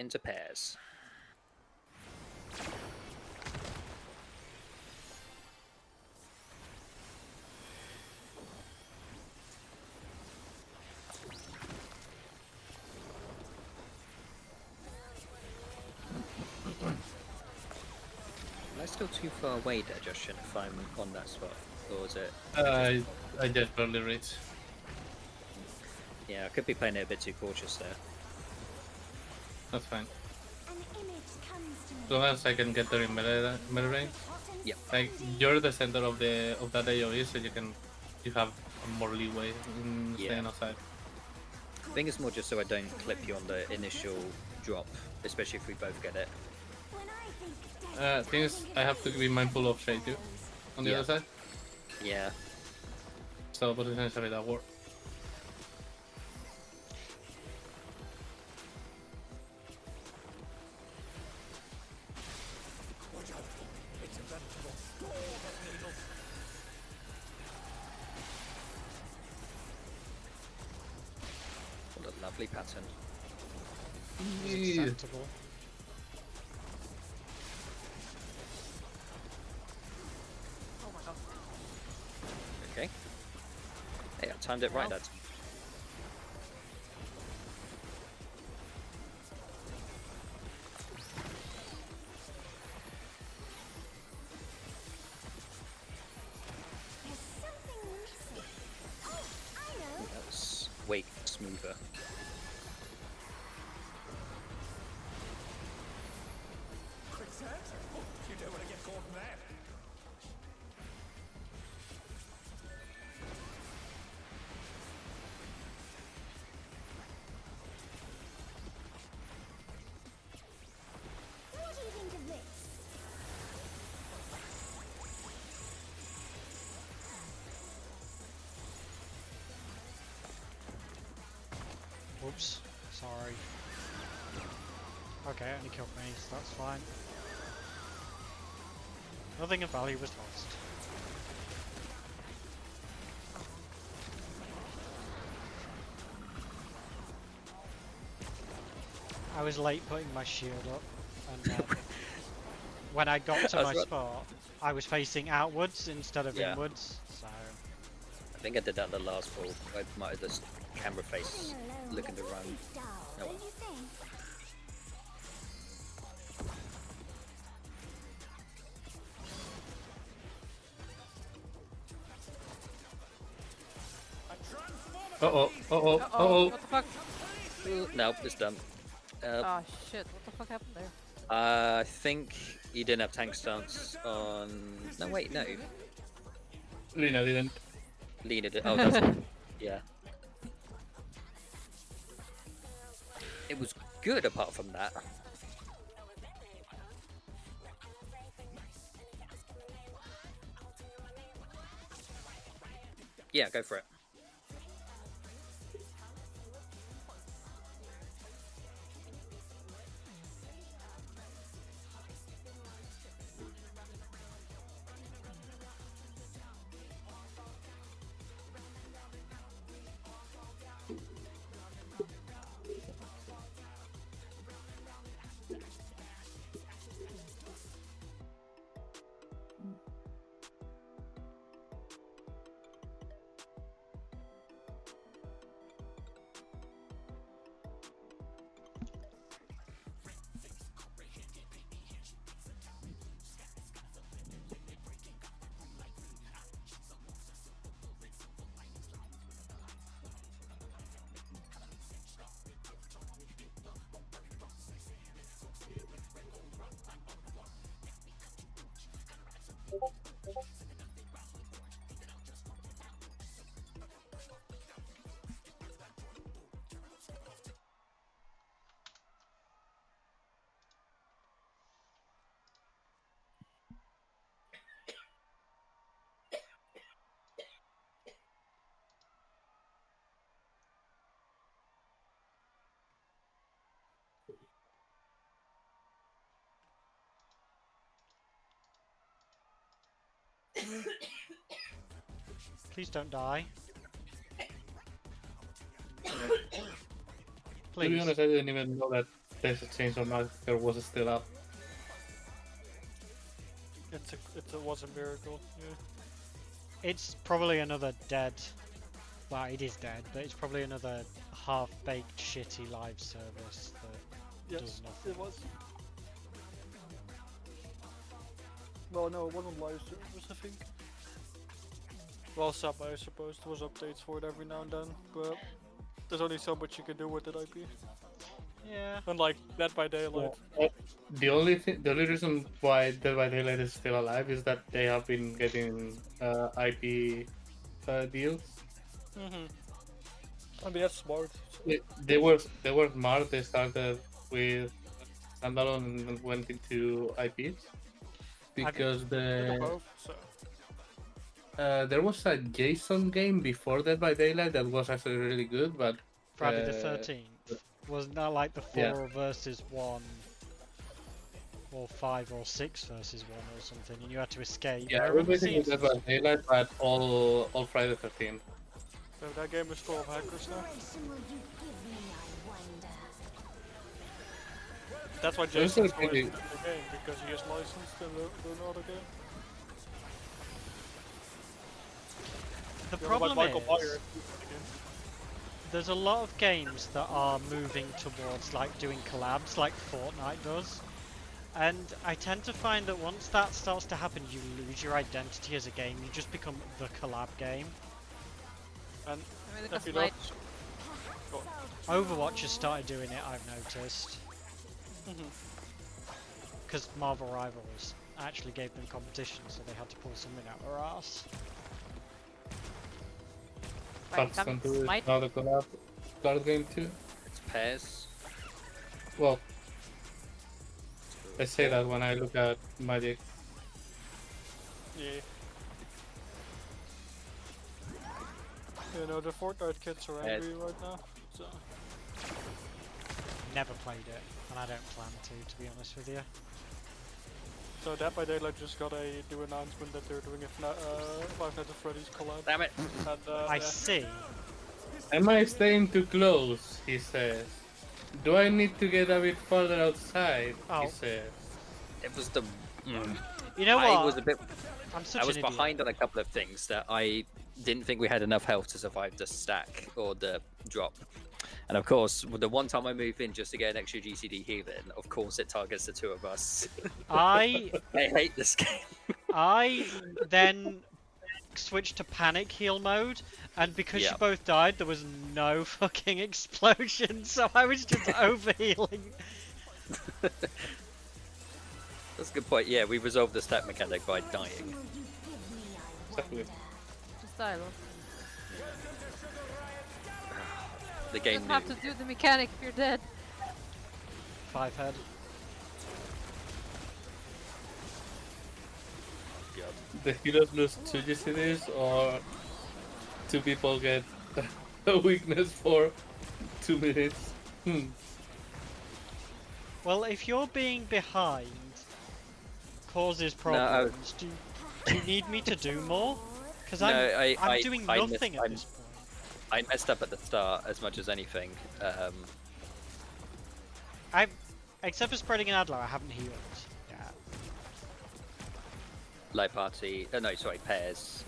into pairs. Am I still too far away there, Justin, if I'm on that spot? Or is it... I just barely reach. Yeah, I could be playing it a bit too cautious there. That's fine. As long as I can get there in melee range. Yep. Like you're the center of that AoE, so you have more leeway in staying outside. I think it's more just so I don't clip you on the initial drop, especially if we both get it. Thing is, I have to be mindful of shade too on the other side. Yeah. So potentially that works. What a lovely pattern. It's acceptable. Okay. Hey, I timed it right that time. That was way smoother. You don't want to get caught in that. What do you think of this? Whoops. Sorry. Okay, it only killed me, so that's fine. Nothing of value was lost. I was late putting my shield up, and when I got to my spot, I was facing outwards instead of inwards, so... I think I did that the last ball. I might have just camera face looking to run. Oh well. Uh-oh. What the fuck? No, it's done. Oh shit, what the fuck happened there? I think you didn't have tank stance on... No, wait, no. Lina didn't. Lina did. Oh, that's... yeah. It was good apart from that. Yeah, go for it. Please don't die. To be honest, I didn't even know that there's a change on marker was still up. It was a miracle. Yeah. It's probably another dead. Well, it is dead, but it's probably another half-baked, shitty live service that does nothing. It was. Well, no, it wasn't live service, I think. Well, sub, I suppose. There was updates for it every now and then, but there's only so much you can do with that IP. Yeah. Unlike Dead by Daylight. The only reason why Dead by Daylight is still alive is that they have been getting IP deals. I mean, that's smart. They were smart. They started with standalone and went into IPs because Both, so. There was a Jason game before Dead by Daylight that was actually really good, but Friday the 13th. Wasn't that like the 4 versus 1? Or 5 or 6 versus 1 or something, and you had to escape. Yeah, everything is Dead by Daylight, but all Friday the 13th. So that game is full of hackers now. That's why Jason's always in the game, because he is licensed in the other game. The problem Michael is, Myers. there's a lot of games that are moving towards like doing collabs like Fortnite does. And I tend to find that once that starts to happen, you lose your identity as a game. You just become the collab game. And I mean, if you like, don't, Overwatch has started doing it, I've noticed. Because Marvel Rivals actually gave them competition, so they had to pull something out of their arse. Hearthstone 2 is now the collab game too. It's pairs. Well, I say that when I look at Magic. yeah. You know, the Fortnite kids are angry right now, so. Never played it, and I don't plan to be honest with you. So Dead by Daylight just got a new announcement that they're doing a Five Nights at Freddy's collab. Damn it! And, I see. Am I staying too close? He says. Do I need to get a bit further outside? He says. It was the. You know what? I was a bit. I'm such I was an idiot. behind on a couple of things that I didn't think we had enough health to survive the stack or the drop. And of course, the one time I move in just to get an extra GCD healing, of course it targets the two of us. I hate this game. I then switched to panic heal mode, and because you both died, there was no fucking explosion, so I was just overhealing. That's a good point. Yeah, we resolved the stat mechanic by dying. just die, look. The You game just have knew. to do the mechanic if you're dead. 5 head. The heroes lose 2 GCDs or 2 people get a weakness for 2 minutes. Well, if you're being behind causes problems, do you need me to do more? Because I'm doing nothing at this point. I messed up at the start as much as anything. Except for spreading an Adler, I haven't healed. Yeah. Light party. No, sorry, pairs.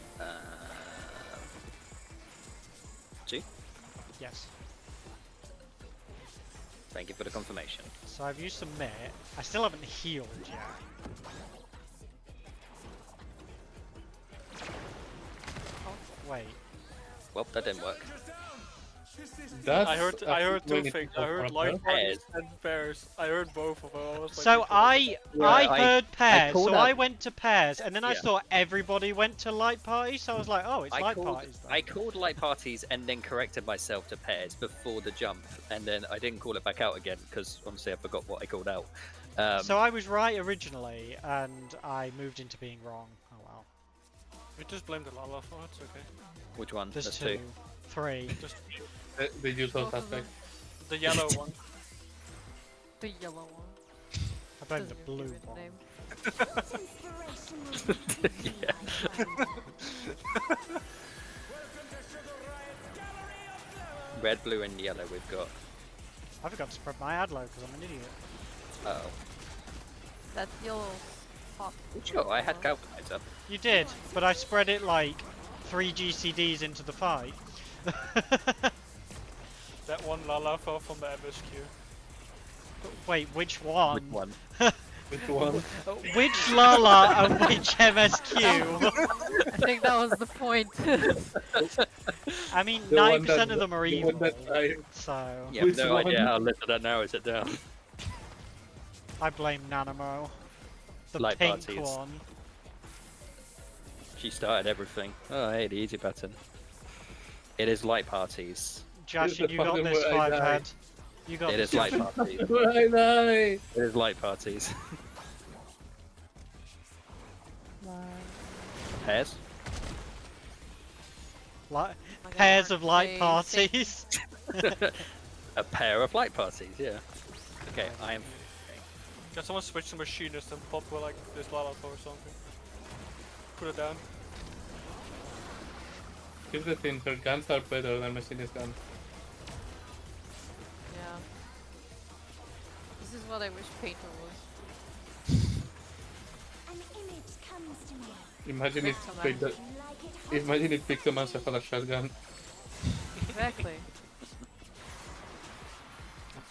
2. Yes. Thank you for the confirmation. So I've used some Mitt. I still haven't healed yet. Oh, wait. Well, that didn't work. That's I heard 2 things. I heard light Pairs. parties and pairs. I heard both of them. I was like, So I heard pairs, called so up- I went to pairs, and then I Yeah. saw everybody went to light parties, so I was like, oh, it's light parties. Then. I called light parties and then corrected myself to pairs before the jump, and then I didn't call it back out again because honestly I forgot what I called out. So I was right originally, and I moved into being wrong. Oh well. we just blamed the Lala for it, it's okay. Which one? There's There's 2, 2. 3. Just the usual suspect. the yellow one. The yellow one. I blame the Doesn't blue even give one. it a name. Red, blue, and yellow we've got. I forgot to spread my ad load because I'm an idiot. Oh. That's your hot. Sure, I had Galvanizer. You did, but I spread it like 3 GCDs into the fight. That one Lala fell from the MSQ. Wait, which one? Which one? Which one? Which Lala and which MSQ? I think that was the point. I mean, The one 90% that- of them are the evil, one that died. so You have Which no one? idea how little that narrows it down. I blame Nanamo. The Light pink parties. one. She started everything. Oh, hey, the easy button. It is light parties. Josh, the you got button this, where I 5 died. head. You got It this. is light parties. Bye bye. It is light parties. Pairs? Pairs of light say parties. A pair of light parties, yeah. Okay, I am. Can someone switch to machinist and pop with like this Lala or something? Put it down. Here's the thing, her guns are better than Machinist gun. Yeah. This is what I wish Painter was. An image comes to me. Imagine if Victim, Victor, Like it hot. imagine if Victor Mansa had a shotgun. Exactly.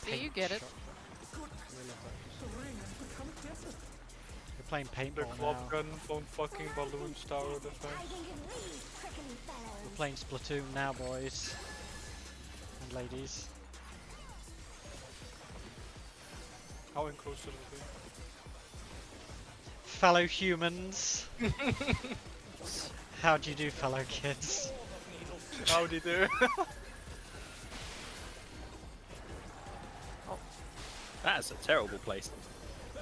See, you get it. You're playing The paintball club now. gun on fucking balloons tower defense. I think of these prickly fellows. We're playing Splatoon now, boys and ladies. How inclusive it be? Fellow humans. How do you do, fellow kids? Howdy do. That's a terrible place.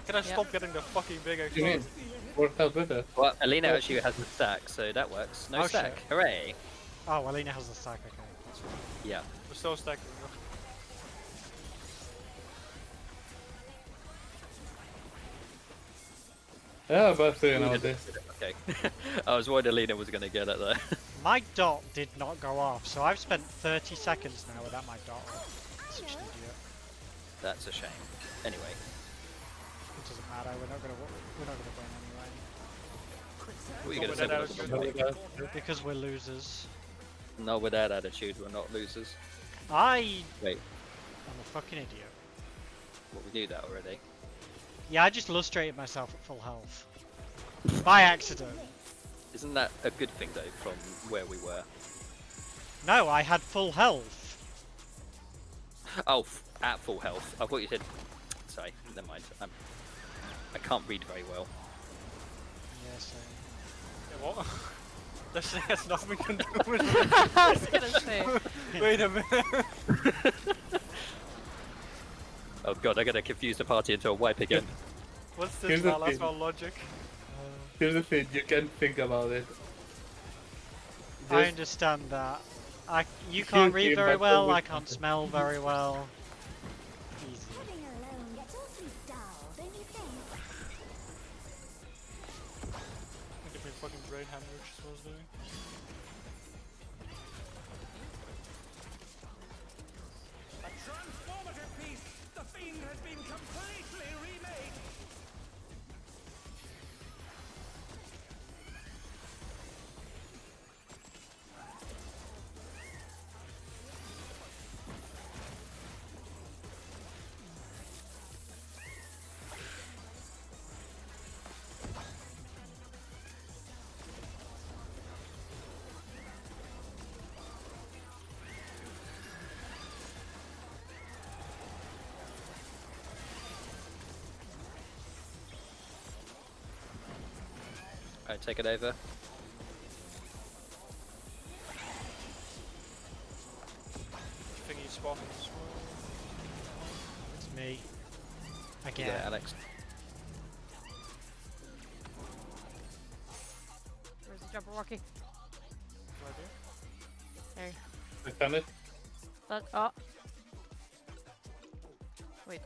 Can I stop getting the fucking big What do you mean? explosion? Worked out better. Well, Alina actually has the stack, so that works. No Oh, stack. shit. Hooray! Oh, Alina has the stack, okay. That's right. Yeah. We're still stacking. Yeah, about 3 nowadays. Okay. I was worried Alina was going to get it there. My dot did not go off, so I've spent 30 seconds now without my dot off. Such an idiot. That's a shame. Anyway. It doesn't matter, we're not gonna win What are you Not going to with say? that attitude. anyway. Because we're losers. Not with that attitude, we're not losers. I Wait, am a fucking idiot. well, we knew that already. Yeah, I just illustrated myself at full health. By accident. Isn't that a good thing, though, from where we were? No, I had full health. Oh, at full health. I thought you said... Sorry, never mind. I can't read very well. Yeah, so... Yeah, what? That shit has nothing to do with I was gonna say. it. Wait a minute. Oh god, I'm gonna confuse the party into a wipe again. What's Here's this the Lala's thing. well logic? Here's the thing, you can't think about it. I Just- understand that. You Shoot can't read him, very but well, always I can't smell very well. Easy. Living alone gets awfully dull, don't you think? Give me a fucking brain hemorrhage is what I was doing. A transformative piece! The Fiend has been completely remade! Alright, take it over. Thingy spawning as well. It's me. Again. Yeah, Alex. Where's the Jabberwocky? Right here. Hey. I found it. That. Oh. Wait.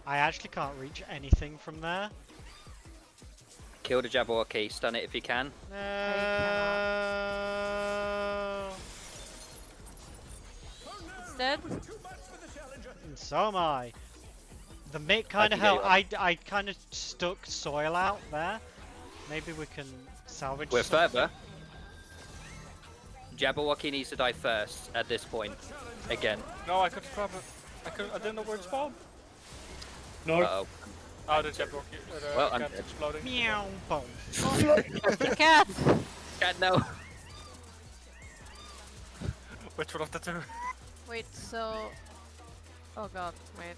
I actually can't reach anything from there. Kill the Jabberwocky, stun it if you can. No. dead. And so am I. The mid kind of can get helped. you I kind of stuck soil out there. Maybe we can salvage. We're something. further. Jabberwocky needs to die first at this point. Again. No, I couldn't grab it. I didn't know where it spawned. North. Uh-oh. Oh, the Jabberwocky. Well, I'm cat dead. exploding. Meow. Boom. The cat. Cat, no. Which one of the two? Wait, so. Oh god, wait.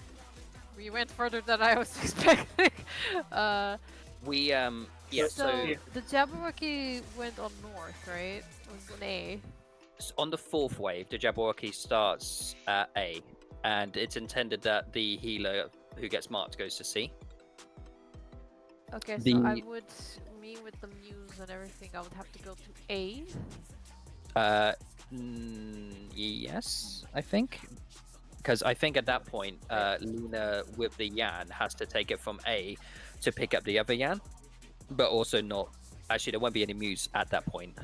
We went further than I was expecting. We, yeah, so the Jabberwocky went on north, right? It was an A. on the fourth wave, the Jabberwocky starts at A, and it's intended that the healer who gets marked goes to C. Okay, so The- I would, me with the muse and everything, I would have to go to A. Yes, I think. Because I think at that point, Luna with the Yan has to take it from A to pick up the other Yan, but also not. Actually, there won't be any Muse at that point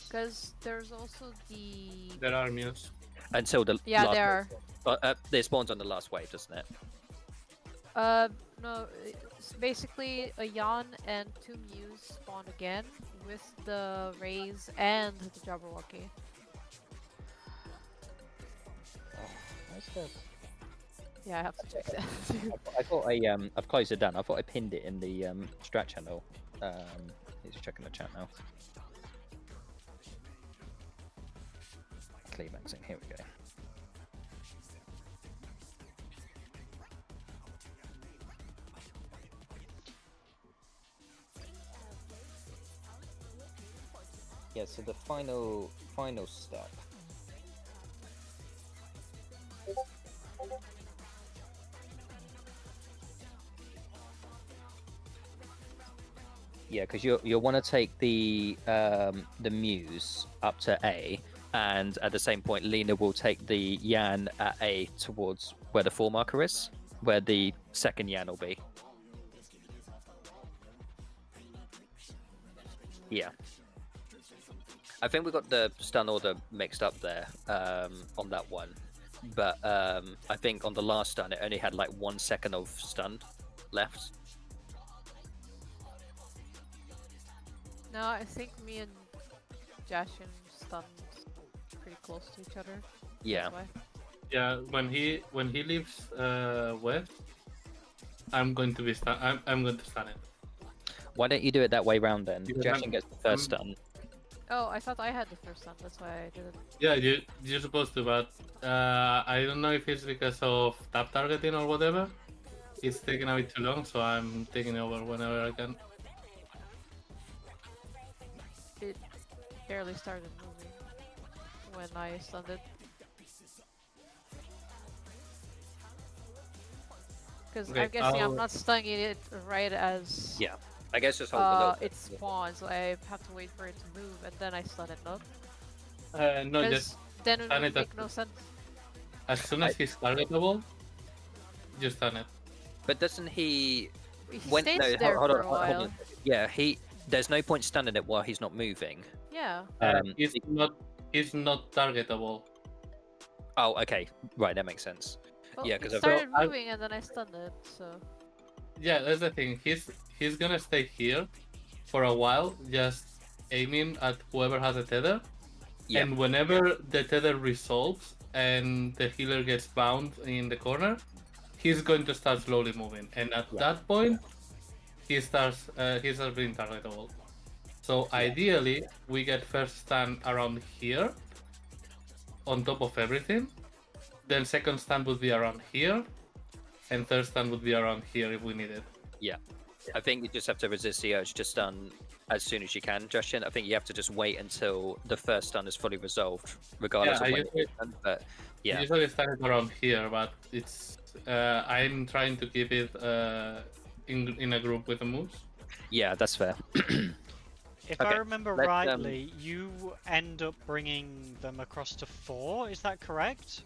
Because there's also the. There are Muse. until the Yeah, last there wave. They spawns on the last wave, doesn't it? are. No, it's basically a Yan and 2 Muse spawn again with the Rays and the Jabberwocky. Yeah, I have to check that. I thought I've closed it down. I thought I pinned it in the strat channel. Let's check in the chat now. Climaxing. Here we go. Yeah. So the final step. Yeah, because you'll want to take the Muse up to A, and at the same point, Lena will take the Yan at A towards where the 4 marker is, where the second Yan will be. Yeah. I think we got the stun order mixed up there on that one, but I think on the last stun it only had like 1 second of stun left. No, I think me and Jashin stunned pretty close to each other. Yeah. That's why. Yeah, when he leaves west, I'm going to be I'm going to stun it. Why don't you do it that way round then? Because Jashin gets the first stun. Oh, I thought I had the first stun, that's why I didn't. Yeah, you're supposed to, but I don't know if it's because of tap targeting or whatever. It's taking a bit too long, so I'm taking over whenever I can. It barely started moving when I stunned it. Because Okay, I'm guessing I'm I'll- not stunning it right as Yeah. I guess just hold the little it spawns, so I have to wait for it to move and then I stun it, no? No, 'Cause just then it stun would it make no sense. as soon as he's targetable, just stun it. But doesn't he? He When stays no, there hold for on, a hold while. on. Yeah, he. There's no point stunning it while he's not moving. Yeah. He's not targetable. Oh, okay, right, that makes sense. Well, Yeah, it 'cause I've started got- moving and then I stunned it, so. Yeah, that's the thing. He's gonna stay here for a while, just aiming at whoever has a tether. Yeah. And whenever the tether resolves and the healer gets bound in the corner, he's going to start slowly moving. And at that point, he starts being targetable. So ideally, we get first stun around here, on top of everything. Then second stun would be around here, and third stun would be around here if we need it. Yeah, I think you just have to resist the urge to stun as soon as you can, Justin. I think you have to just wait until the first stun is fully resolved, regardless Yeah, of I when usually- it's done. But yeah, I usually start it around here, but it's I'm trying to keep it in a group with the moves. yeah, that's fair. If Okay, I remember let's, rightly, you end up bringing them across to 4. Is that correct?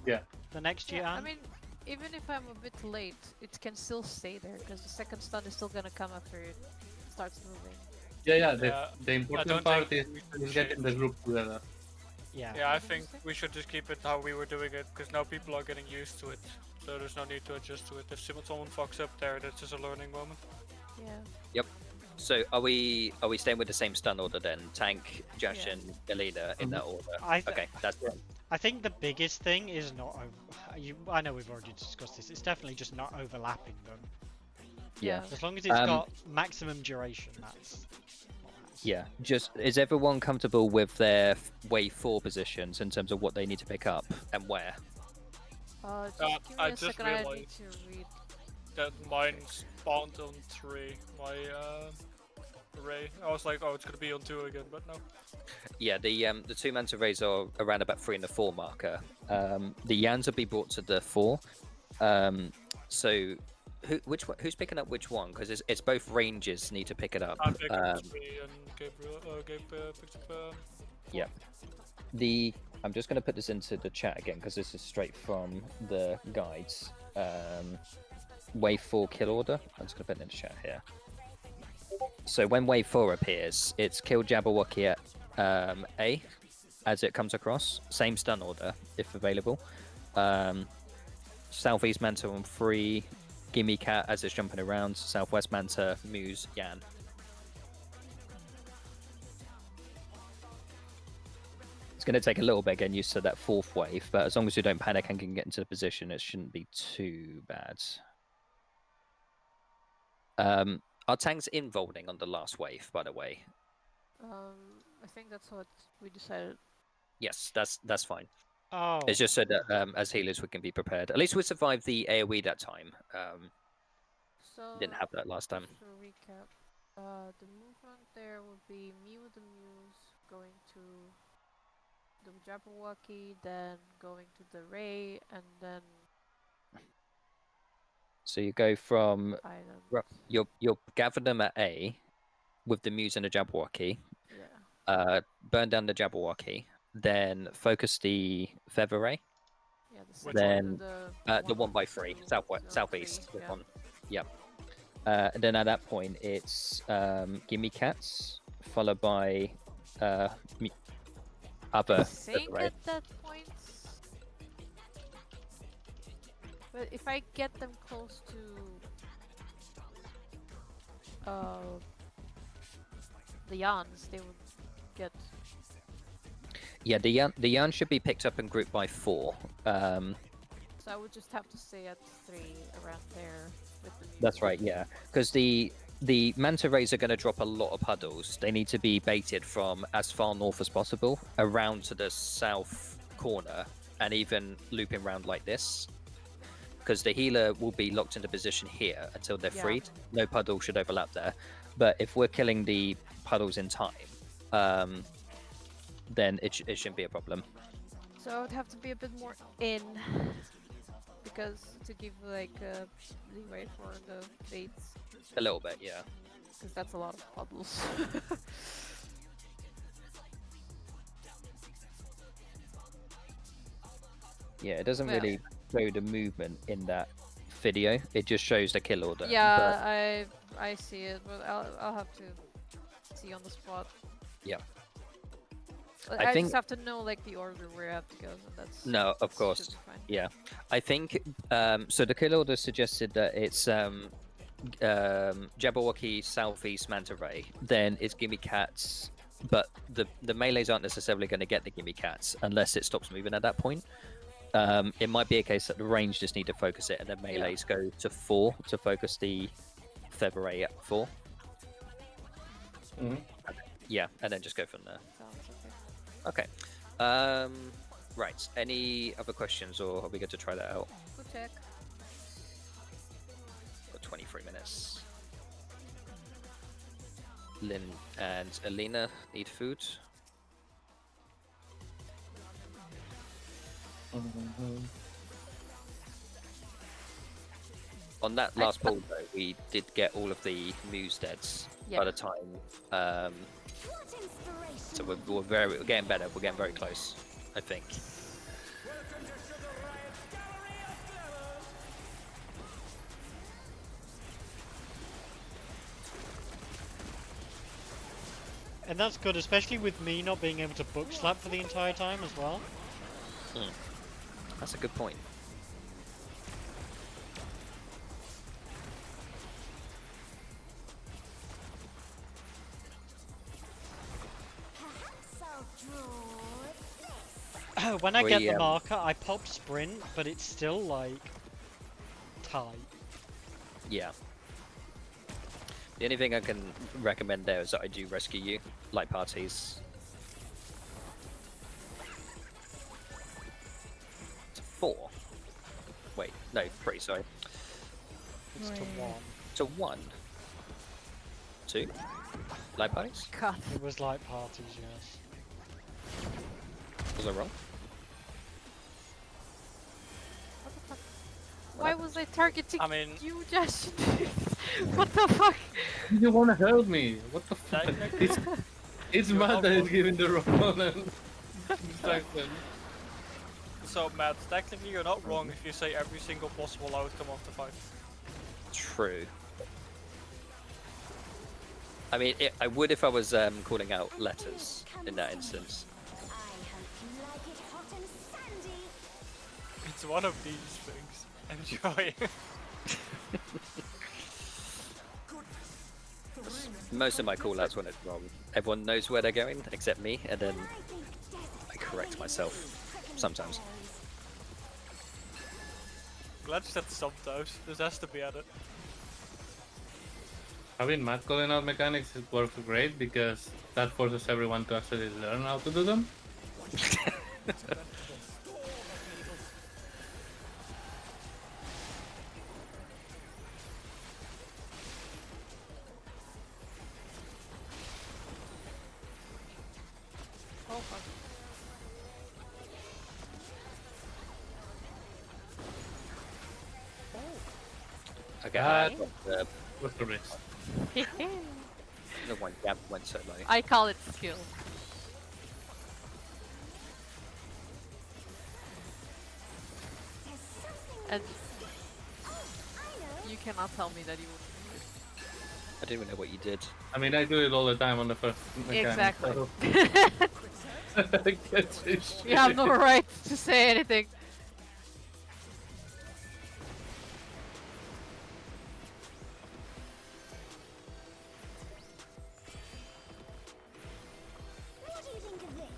Yeah. The next Yeah, year. I mean, even if I'm a bit late, it can still stay there because the second stun is still gonna come after it starts moving. Yeah. Yeah, The important don't part think is we should getting the group together. Yeah. Yeah, I think we should just keep it how we were doing it, because now people are getting used to it. So there's no need to adjust to it. If someone fucks up there, that's just a learning moment. Yeah. So are we staying with the same stun order then? Tank, Josh, Yeah. and Elena in that order. I Okay, that's it. I think the biggest thing is not. I know we've already discussed this. It's definitely just not overlapping them. Yeah. As long as it's Um, got maximum duration, that's. what matters. Yeah. Just is everyone comfortable with their wave 4 positions in terms of what they need to pick up and where? Just give me I a just second. I need realized- to read. That mine spawned on 3. My array. I was like, oh, it's gonna be on 2 again, but no. Yeah, the 2 manta rays are around about 3 and the 4 marker. The Yans will be brought to the 4. So who's picking up which one? Because it's both ranges need to pick it up. I picked up 3 and Gabe picked up. Yeah. I'm just going to put this into the chat again because this is straight from the guides. Wave 4 kill order. I'm just going to put it in the chat here. So when wave 4 appears, it's kill Jabberwocky at A as it comes across. Same stun order if available. Southeast Manta on 3. Gimme Cat as it's jumping around. Southwest Manta, Muse, Yan. It's going to take a little bit getting used to that 4th wave, but as long as you don't panic and can get into the position, it shouldn't be too bad. Are tanks involving on the last wave, by the way? I think that's what we decided. Yes, that's fine. Oh. It's just so that as healers we can be prepared. At least we survived the AoE that time. So Didn't have that last time. just to recap, the movement there would be me with the Muse going to the Jabberwocky, then going to the Ray, and then So you go from Island. you'll gather them at A with the Muse and the Jabberwocky. Yeah. Burn down the Jabberwocky, then focus the Feather Ray. Yeah. Then the one 1x3 southeast. Yeah. One. Yep. And then at that point it's Gimme Cats followed by I other think Feather Ray. at that point. But if I get them close to the Yans, they would get. Yeah, the yarn should be picked up and grouped by 4. So I would just have to stay at 3 around there with the Muse. That's right, yeah. Because the manta rays are going to drop a lot of puddles. They need to be baited from as far north as possible, around to the south corner, and even looping around like this. Because the healer will be locked into position here until they're Yeah. freed. No puddle should overlap there. But if we're killing the puddles in time, then it shouldn't be a problem. So I would have to be a bit more in, because to give like leeway for the baits, A little bit, yeah. because that's a lot of puddles. Yeah, it doesn't Yeah. really show the movement in that video. It just shows the kill order. Yeah, I see it, but I'll have to see on the spot. Yeah. I think- just have to know like the order where I have to go, and that's No, of should course. be fine. Yeah, I think so. The kill order suggested that it's Jabberwocky, Southeast, Manta Ray. Then it's Gimme Cats, but the melees aren't necessarily going to get the Gimme Cats unless it stops moving at that point. It might be a case that the range just need to focus it, and then melees go to 4 to focus the Feather Ray at 4. Mhm. Yeah, and then just go from there. Sounds okay. Okay. Right. Any other questions, or are we good to try that out? Good check. Got 23 minutes. Lynn and Alina need food. On that last pull, though, we did get all of the Muse deads Yeah. by the time. What inspiration! So we're getting better. We're getting very close, I think. Welcome to Sugar Riot's Gallery of Glamour. And that's good, especially with me not being able to book slap for the entire time as well. That's a good point. Perhaps I'll draw this. When I get We, the marker, I pop sprint, but it's still like tight. Yeah. The only thing I can recommend there is that I do rescue you, like parties. To 4. Wait, no, 3, sorry. It's to 1. To 1. 2. Like parties? God. It was like parties, yes. Was I wrong? What the fuck? Why was I targeting I mean, you, Josh? What the fuck? You wanna help me? What the fuck? It's You're mad not that it's wrong. giving the wrong one and distracted. so Matt, technically you're not wrong if you say every single possible outcome of the fight. True. I mean, I would if I was calling out letters in that instance. I hope you like it hot and sandy. It's one of these things. Enjoy. Most of my call outs when it's wrong, everyone knows where they're going except me, and then I think desert I correct myself sometimes. Glad you said sometimes. This has to be added. Having Matt calling out mechanics works great because that forces everyone to actually learn how to do them. Oh fuck. Okay, Ah. the What's the risk? one gap went so low. I call it skill. There's something And oh, I know. you cannot tell me that you wouldn't do I didn't even know what you did. I mean, I do it all the time on the first it. mechanic. Exactly. So I get this You have shit. no right to say anything. What do you think of this?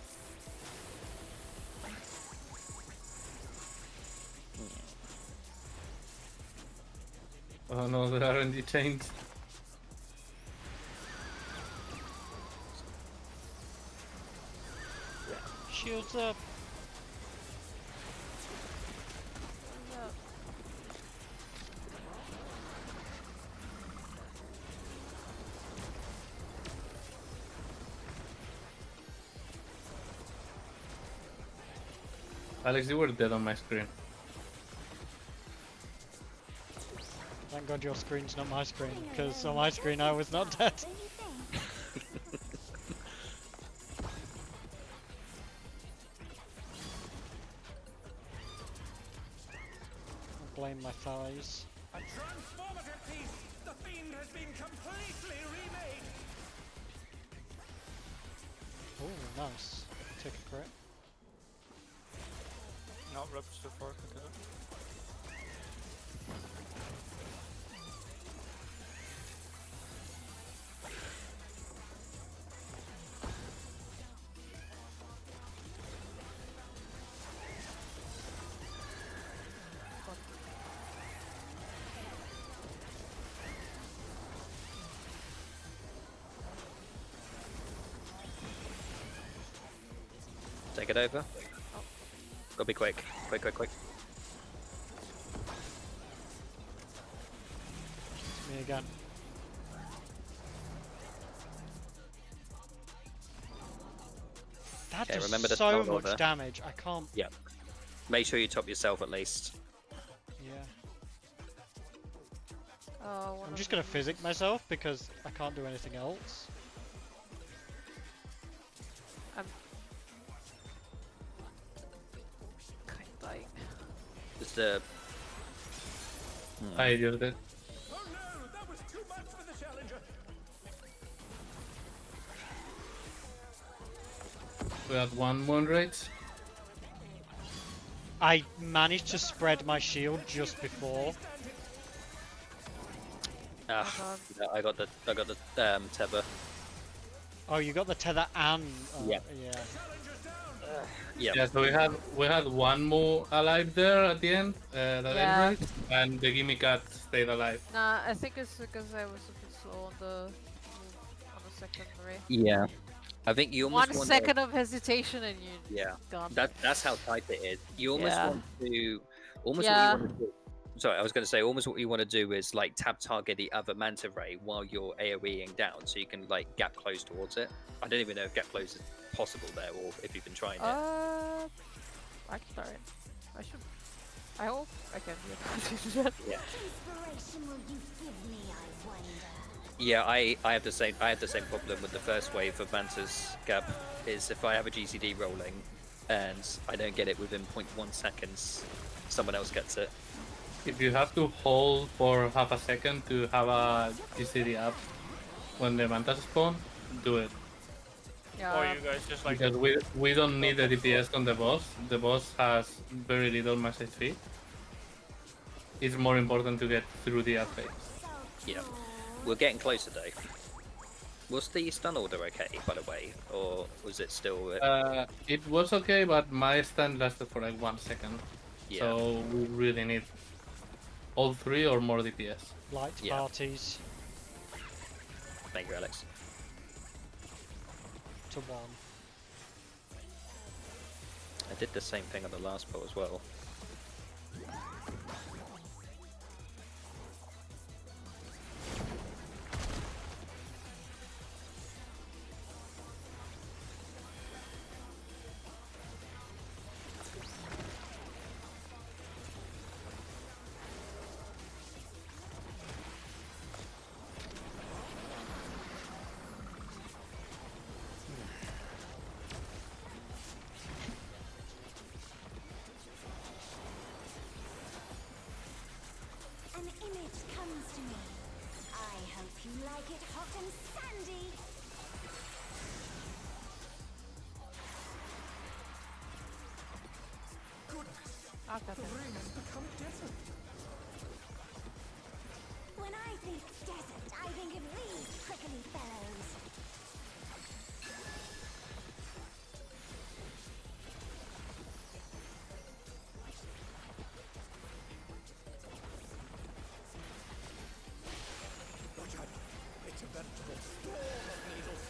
Oh no, the R&D changed. Shields up. Alex, you were dead on my screen. Thank God your screen's not my screen, because on my screen I was not dead. Don't you think? I blame my thighs. A transformative piece! The fiend has been completely remade! Oh, nice. Take a crit. Not register for it. Take it over. Gotta be quick. Quick, quick, quick. It's me again. That Okay, does remember the so spell much order. damage. I can't. Yep. Make sure you top yourself at least. Yeah. Oh, I'm just gonna physic myself because I can't do anything else. I'm kind of dying. It's the I used it. Oh no! That was too much for the challenger! We had one moon rage. I managed to spread my shield just before. Ah, no, I got the tether. Oh, you got the tether and Yeah. yeah. Yeah. Yeah, so we had one more alive there at the end, the Yeah. Rage, and the Gimme Cat stayed alive. Nah, I think it's because I was a bit slow on the secondary. Yeah. I think you almost 1 want second of hesitation and you Yeah. gone. That's how tight it is. You almost Yeah. want to almost Yeah. what you want to do. Sorry, I was going to say almost what you want to do is like tab target the other manta ray while you're AoEing down, so you can like gap close towards it. I don't even know if gap close is possible there, or if you've been trying it. I can try it. I should. I hope I can be able to do that. Yeah. Inspiration will you give me, I wonder? Yeah, I have the same problem with the first wave of Manta's gap. Is if I have a GCD rolling and I don't get it within 0.1 seconds, someone else gets it. If you have to hold for half a second to have a GCD up when the mantas spawn, do it. Yeah. Or you guys just like Because we don't need the DPS on the boss. The boss has very little mass HP. It's more important to get through the phase. Yeah, we're getting closer though. Was the stun order okay, by the way, or was it still? It was okay, but my stand lasted for like 1 second. Yeah. So we really need all 3 or more DPS. Light Yeah. parties Thank you, Alex. to 1. I did the same thing on the last pull as well. An image comes to me. I hope you like it hot and sandy. I've got that. When I think desert, I think of these prickly fellows. It's a veritable storm of needles.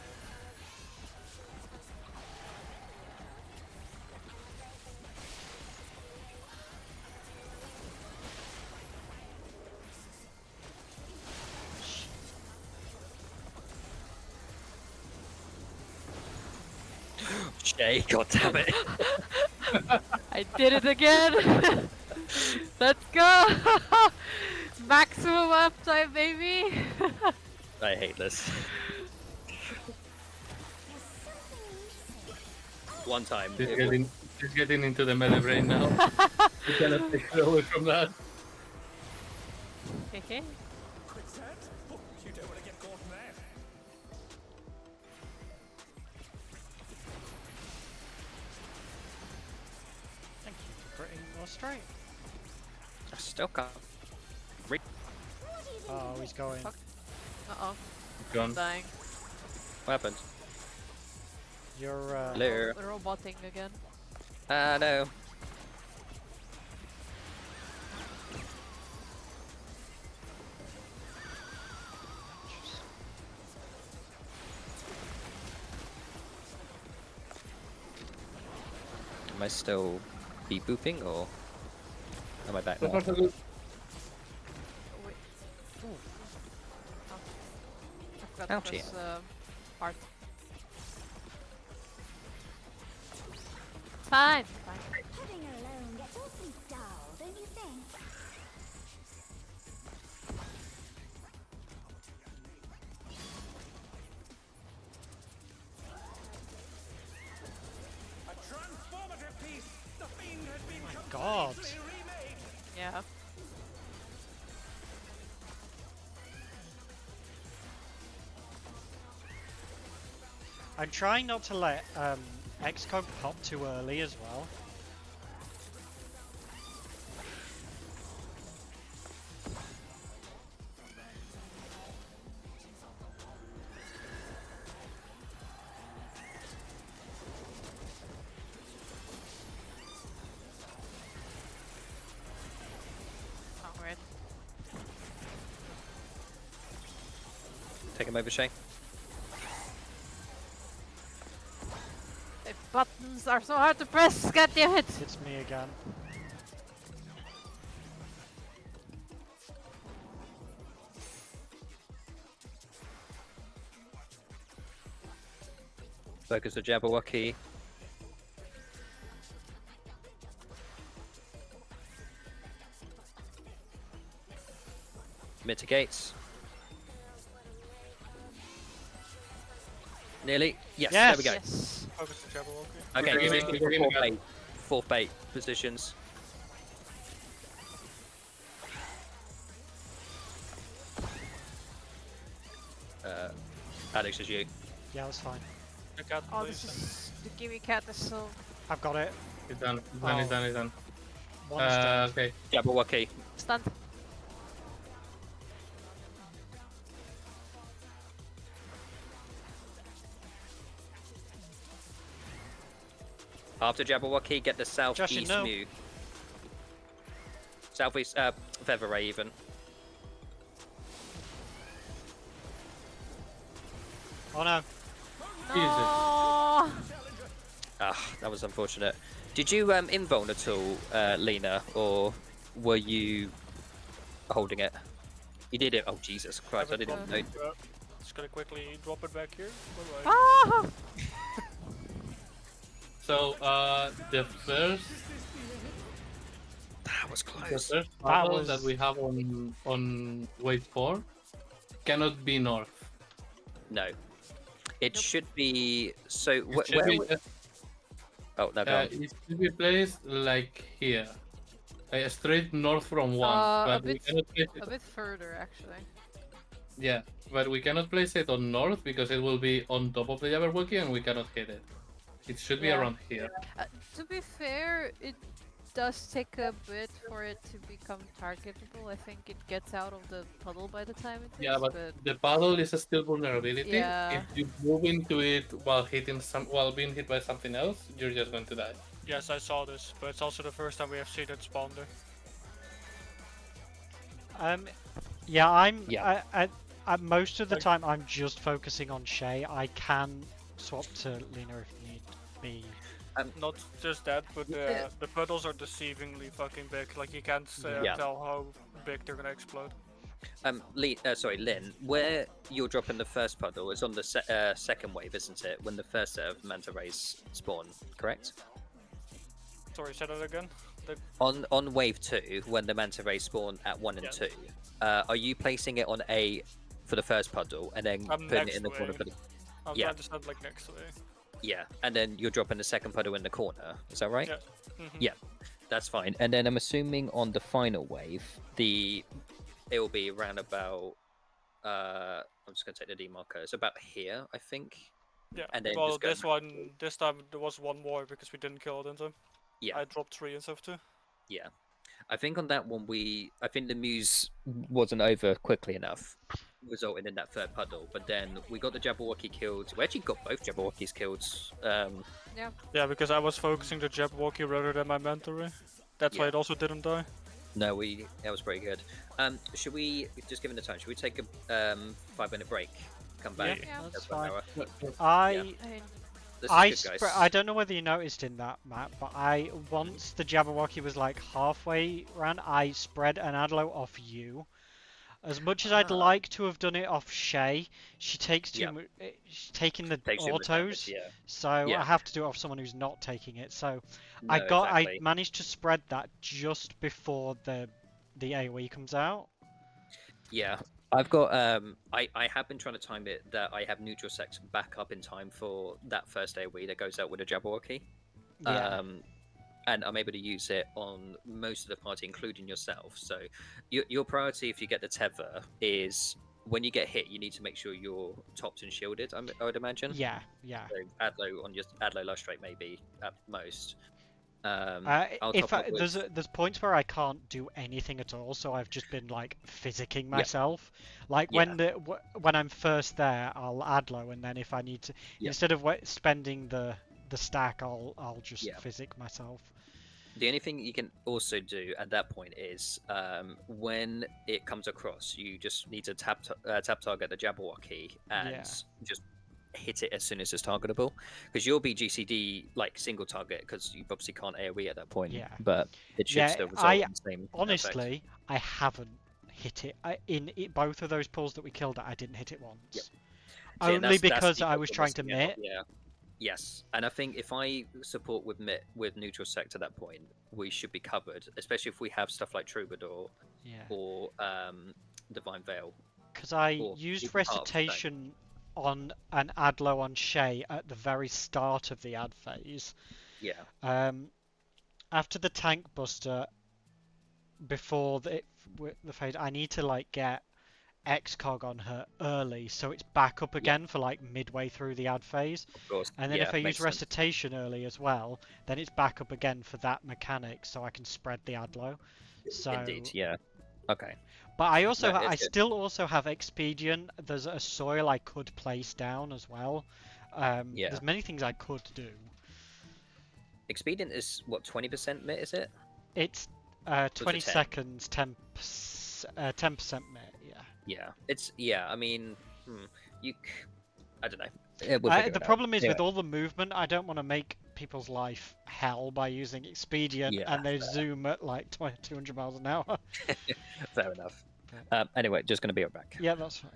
Shay, god damn it! I did it again! Let's go! Maximum uptime, baby! I hate this. One time. She's getting into the melee brain now. You cannot take her away from that. Hehe. Quick set. Oh, you don't want to get caught in that. Thank you for bringing more straight. I still can't. Oh, he's going. Fuck. Uh-oh. Gone. Dying. What happened? You're Hello. Roboting again. No. Am I still beep booping or am I back So now? far so good. Wait. Ooh. I forgot to Ouchie. press heart. Fine. Fine. Heading alone gets awfully dull, don't you think? A transformative piece. The fiend has been God. completely remade. Yeah. I'm trying not to let Xcode popped too early as well. Alright. Take him over, Shay. The buttons are so hard to press, god damn it! It's me again. Focus the Jabberwocky. Mitigates. Nearly. Yes, there we go. Yes. Focus the Jabberwocky. Okay, We're he's getting- looking we're for getting fourth bait positions. Alex, is you. Yeah, that's fine. The cat, Oh, please. this is the gimme cat is so I've got it. It's done. It's done. It's Oh. done. It's done. One's done. Okay. Jabberwocky. stunned. After Jabberwocky, get the southeast no. Mew. Southeast, Feather Ray even. Oh no. No. Ah, that was unfortunate. Did you invuln at all, Lena, or were you holding it? You did it. Oh Jesus Christ! I didn't know. Just gonna quickly drop it back here. Bye-bye. Ah! So the first That was the close. first That battle was- that we have on wave 4 cannot be north. No, it should be. So It should where? be, Oh no, go on. it should be placed like here, like straight north from one. A but we bit- cannot place A it. bit further, actually. Yeah, but we cannot place it on north because it will be on top of the Jabberwocky and we cannot hit it. It should be Yeah. around here. To be fair, it does take a bit for it to become targetable. I think it gets out of the puddle by the time it hits, Yeah, but the puddle is a still vulnerability. Yeah. If you move into it while being hit by something else, you're just going to die. Yes, I saw this, but it's also the first time we have seen it spawn there. Yeah, Yeah. most of the time I'm just focusing on Shay. I can swap to Lena if need be. Not just that, but the puddles are deceivingly fucking big. Like you can't Yeah. tell how big they're gonna explode. Lynn, where you're dropping the first puddle is on the second wave, isn't it? When the first set of manta rays spawn, correct? Sorry, say that again. On wave 2, when the manta rays spawn at 1 and Yes. 2, are you placing it on A for the first puddle and then I'm putting next it in the to corner A. for the I'm Yeah. trying to stand like next to it. yeah, and then you're dropping the second puddle in the corner. Is that right? Yeah. Mhm. Yeah, that's fine. And then I'm assuming on the final wave, it will be around about. I'm just gonna take the demarker. It's about here, I think. Yeah. And then well, just go this time there was one more because we didn't kill it in time. Yeah. I dropped 3 instead of 2. Yeah, I think on that one I think the Muse wasn't over quickly enough, resulting in that third puddle. But then we got the Jabberwocky killed. We actually got both Jabberwockies killed. Yeah, because I was focusing the Jabberwocky rather than my mentor. That's why Yeah. it also didn't die. No, that was pretty good. Should we just given the time? Should we take a 5-minute break? Come back. Yeah. That's about an fine. hour. I I mean, This is good, guys. I don't know whether you noticed in that map, but once the Jabberwocky was like halfway around, I spread an Adlo off you. As much as I'd Ah. like to have done it off Shay, she takes Yeah. she's taking the Takes too much damage, autos, yeah. so Yeah. I have to do it off someone who's not taking it. So No, I exactly. managed to spread that just before the AoE comes out. Yeah, I've got. I have been trying to time it that I have neutral sex back up in time for that first AoE that goes out with a Jabberwocky. Yeah. And I'm able to use it on most of the party, including yourself. So your priority, if you get the tether, is when you get hit, you need to make sure you're topped and shielded. I would imagine. Yeah, yeah. So add low on just add low life straight maybe at most. I'll If top up with there's points where I can't do anything at all, so I've just been like physicking Yeah. myself. Like Yeah. when I'm first there, I'll add low, and then if I need to, Yeah. instead of spending the stack, I'll just Yeah. physic myself. The only thing you can also do at that point is when it comes across, you just need to tap target the Jabberwocky and Yeah. just hit it as soon as it's targetable, because you'll be GCD like single target because you obviously can't AoE at that point. Yeah. But it should Yeah, still result in the same effect. Honestly, I haven't hit it. Both of those pulls that we killed, I didn't hit it once. Yep. See, and Only that's because the I was we're trying to missing out, mitt. Yeah. Yes, and I think if I support with mitt with neutral sect at that point, we should be covered, especially if we have stuff like Troubadour Yeah. or Divine Veil. Because I or used even Heart of Stone. Recitation on an ad low on Shay at the very start of the ad phase. Yeah. After the tank buster, before the phase, I need to like get Excog on her early, so it's back up again for like midway through the ad phase. Of course. And then yeah, if I use makes sense. Recitation early as well, then it's back up again for that mechanic, so I can spread the ad low. So Indeed, yeah. Okay. But I also, No, it's I good. still also have Expedient. There's a soil I could place down as well. Yeah. There's many things I could do. Expedient is what 20% mitt, is it? It's it 20 10? seconds, 10% mid. Yeah. Yeah. I mean, I don't know. We'll figure The it out. problem is Anyway. with all the movement, I don't want to make people's life hell by using Expedient Yeah, and they zoom at like 200 miles an hour. Fair enough. Anyway, just going to be right back. Yeah, that's fine.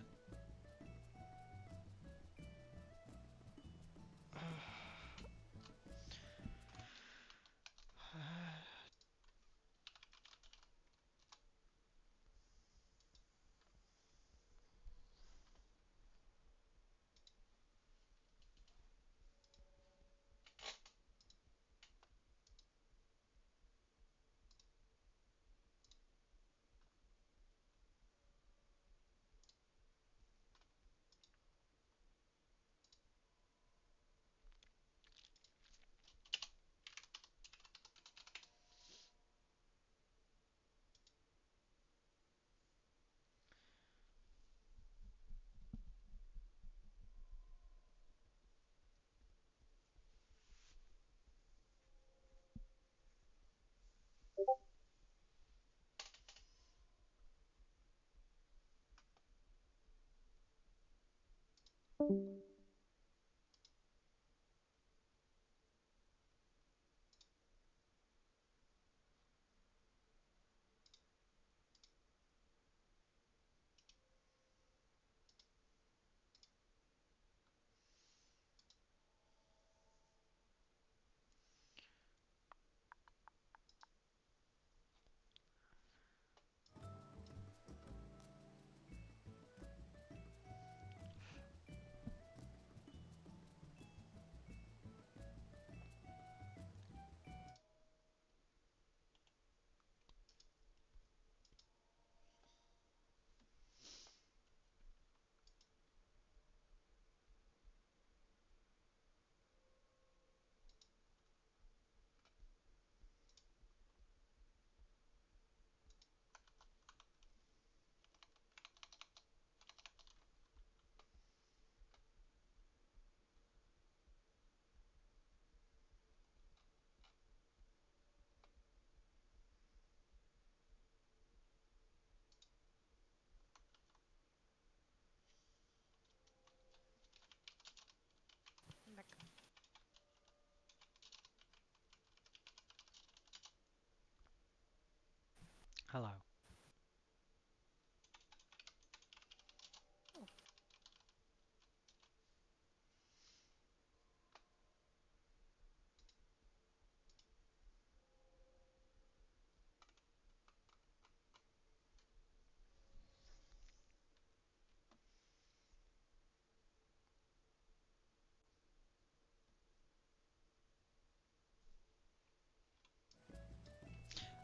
Hello.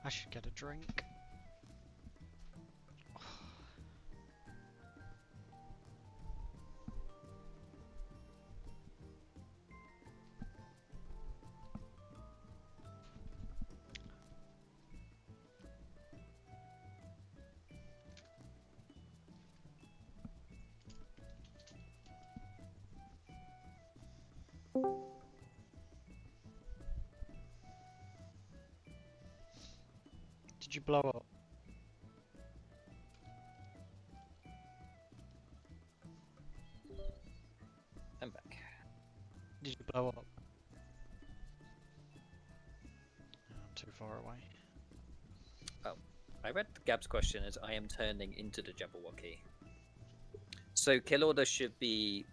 I should get a drink. Did you blow up? I'm back. Did you blow up? I'm too far away. I read Gab's question as I am turning into the Jabberwocky. So kill order should be,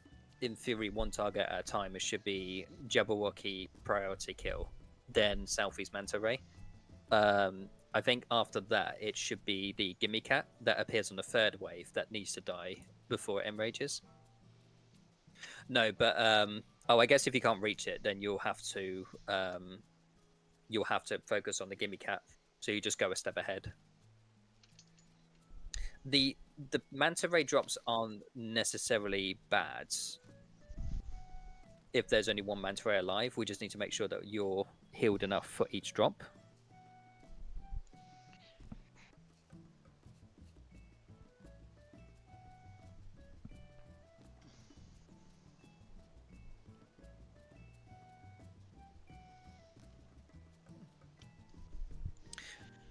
in theory, one target at a time. It should be Jabberwocky priority kill, then Southeast Manta Ray. I think after that it should be the Gimme Cat that appears on the third wave that needs to die before it enrages. No, but oh, I guess if you can't reach it, then you'll have to focus on the Gimme Cat. So you just go a step ahead. The Manta Ray drops aren't necessarily bad if there's only one Manta Ray alive. We just need to make sure that you're healed enough for each drop.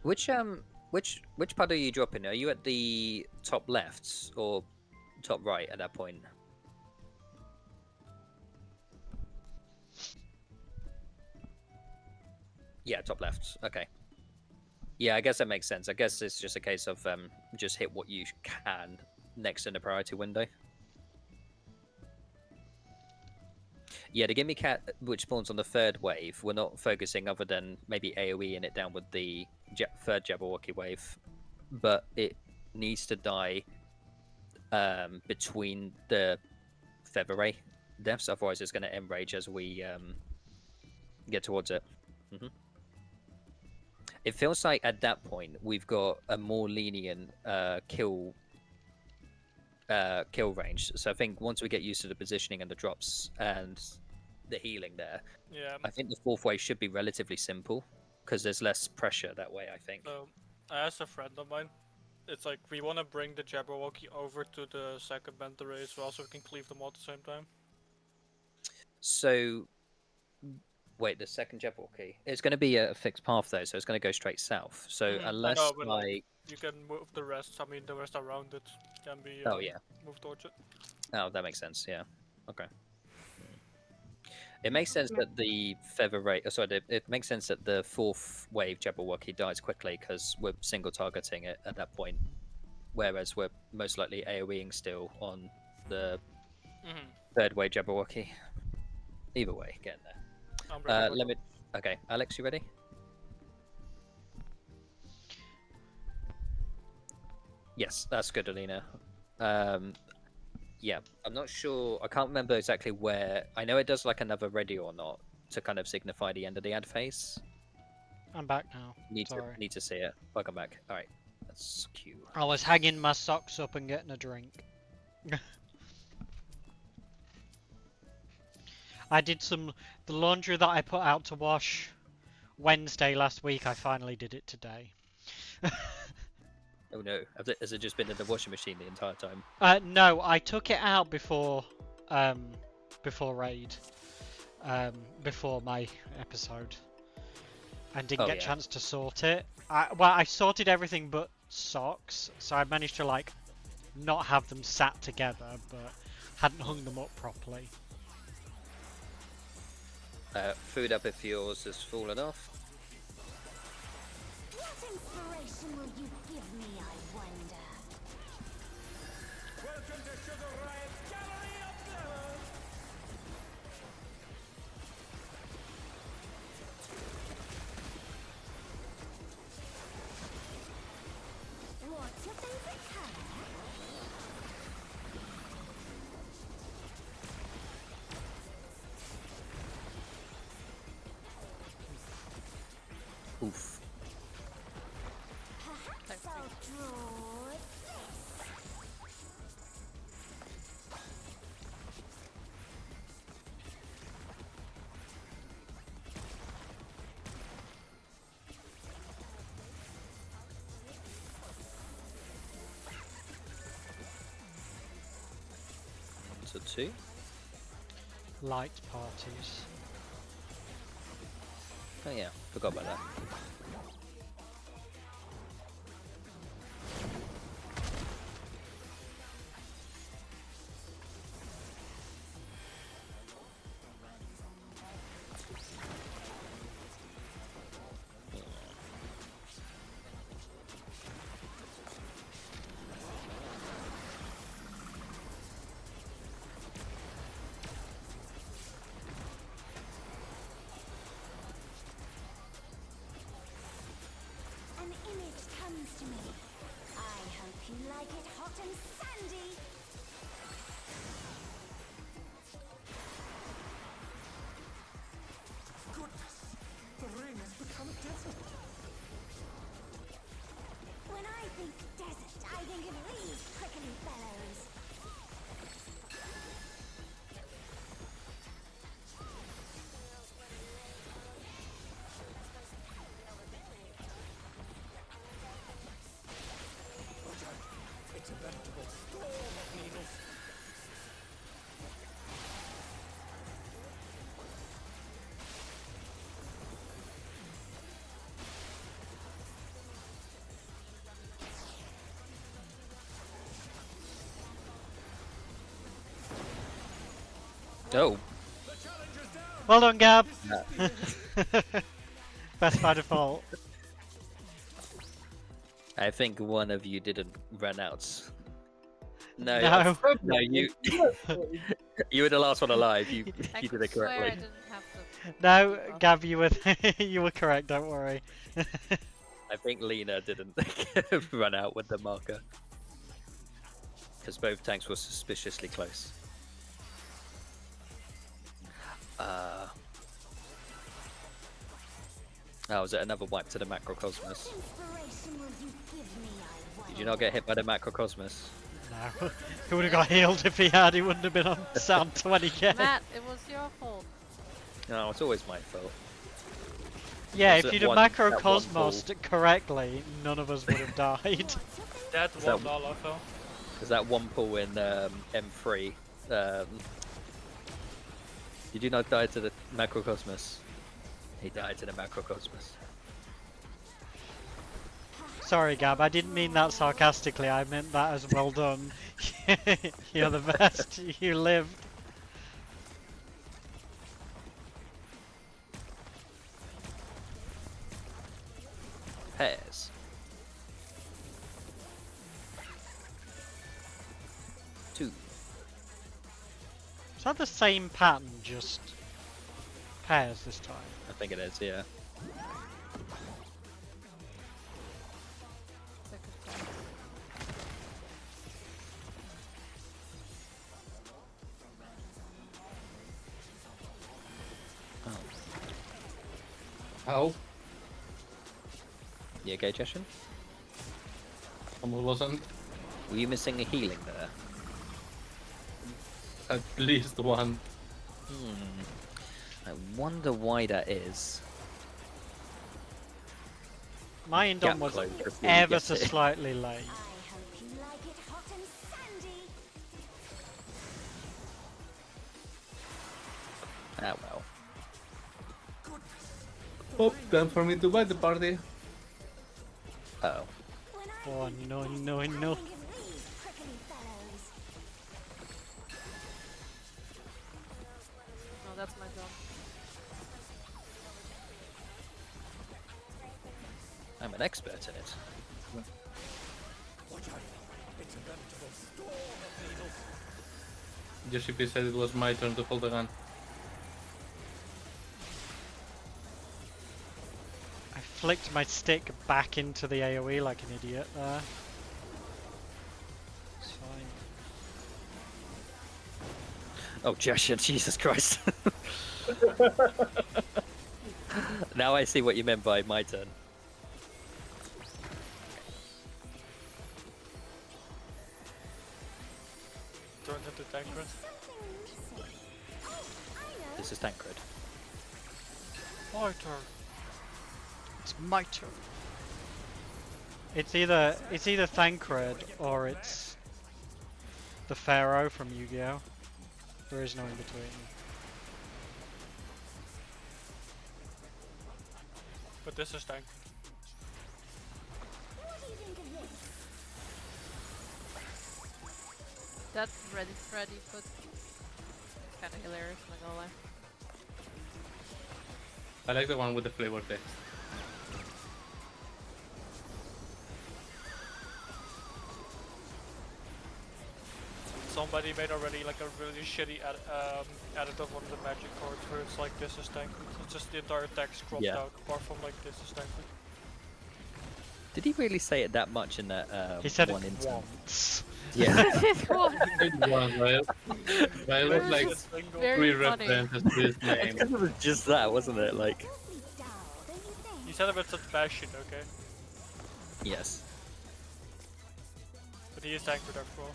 Which part are you dropping? Are you at the top left or top right at that point? Yeah, top left. Okay. Yeah, I guess that makes sense. I guess it's just a case of just hit what you can next in the priority window. Yeah, the Gimme Cat, which spawns on the third wave, we're not focusing other than maybe AoE in it down with the third Jabberwocky wave, but it needs to die between the Feather Ray deaths, otherwise it's going to enrage as we get towards it. It feels like at that point we've got a more lenient kill range. So I think once we get used to the positioning and the drops and the healing there, Yeah. I think the fourth wave should be relatively simple because there's less pressure that way, I think. So, I asked a friend of mine. It's like we want to bring the Jabberwocky over to the second Manta Ray as well, so we can cleave them all at the same time. So, wait, the second Jabberwocky, it's going to be a fixed path though, so it's going to go straight south. So unless I know, but like you can move the rest. I mean, the rest around it can be. Oh yeah. Moved towards it. Oh, that makes sense. Yeah. Okay. It makes sense that the Feather Ray. It makes sense that the fourth wave Jabberwocky dies quickly because we're single targeting it at that point, whereas we're most likely AoEing still on the third wave Jabberwocky. Either way, getting there. I'm ready. Let me. Okay, Alex, you ready? Yes, that's good, Alina. Yeah, I'm not sure. I can't remember exactly where. I know it does like another ready or not to kind of signify the end of the ad phase. I'm back now. Need Sorry. to see it. Welcome back. All right, that's cute. I was hanging my socks up and getting a drink. I did the laundry that I put out to wash Wednesday last week. I finally did it today. Oh no, has it just been in the washing machine the entire time? No, I took it out before raid, before my episode, and didn't get a chance to sort it. I sorted everything but socks, so I managed to like not have them sat together, but hadn't hung them up properly. Food up if yours has fallen off. What inspiration will you give me, I wonder? Welcome to Sugar Riot's Gallery of Glamour! What's your favorite color? Oof. Perhaps I'll draw this. So 2. light parties. Oh yeah, forgot about that. An image comes to me. I hope you like it hot and sandy. Goodness, the ring has become a desert. When I think desert, I think of these prickly fellows. It's a veritable storm of needles. Oh, The challenger's down. Well done, Gab! no. Best by default. I think one of you didn't run out. No, No. no, you were the last one alive. You I you did could it swear I correctly. didn't have the. No, Oh. Gab, you were you were correct. Don't worry. I think Lena didn't run out with the marker because both tanks were suspiciously close. Oh, was it another wipe to the macrocosmos? Inspiration will you give me, I wonder. Did you not get hit by the macrocosmos? No. He would have got healed if he had. He wouldn't have been on sound 20k. Matt, it was your fault. No, it's always my fault. Yeah, Was if it you'd have one- that one macrocosmosed it correctly, none of us would have died. That Is that- was all I felt. There's that one pull in M3. Did you not die to the macrocosmos? He died to the macrocosmos. Sorry, Gab, I didn't mean that sarcastically. I meant that as well done. You're the best. You lived. Pairs. Two. Is that the same pattern, just pairs this time? I think it is, yeah. Second time. How? You okay, Jeshin? Almost wasn't. Were you missing a healing there? At least one. I wonder why that is. My indom Gap was close before you ever get so it. slightly late. I hope you like it hot and sandy. Ah well. Oh, time for me to buy the party. Uh oh. When I Oh think no, desert, no, I no. think of these prickly fellows. No, that's my job. I'm an expert in it. Watch out. It's a veritable storm of needles. Yoship said it was my turn to hold the gun. I flicked my stick back into the AoE like an idiot there. It's fine. Oh, Jeshin, Jesus Christ. Now I see what you meant by my turn. Turns into Tancred. Something missing. Oh, I know. This is Tancred. My turn. It's my turn. It's either Thancred or it's the Pharaoh from Yu-Gi-Oh! There is no in between. But this is tank. What do you think of this? That Freddy foot kind of hilarious, I'm not gonna lie. I like the one with the flavor text. Somebody made already like a really shitty additive on the magic card where it's like this is tank. It's just the entire text cropped Yeah. out apart from like this is tank. Did he really say it that much in that He said one it instance? once. Yeah. It was, right? But it was like It's Single. very 3 funny. references to his name. Because it was just that, wasn't it? Like, Awfully dull, don't you think? You said it with such passion, okay? yes. But he is tank with after all.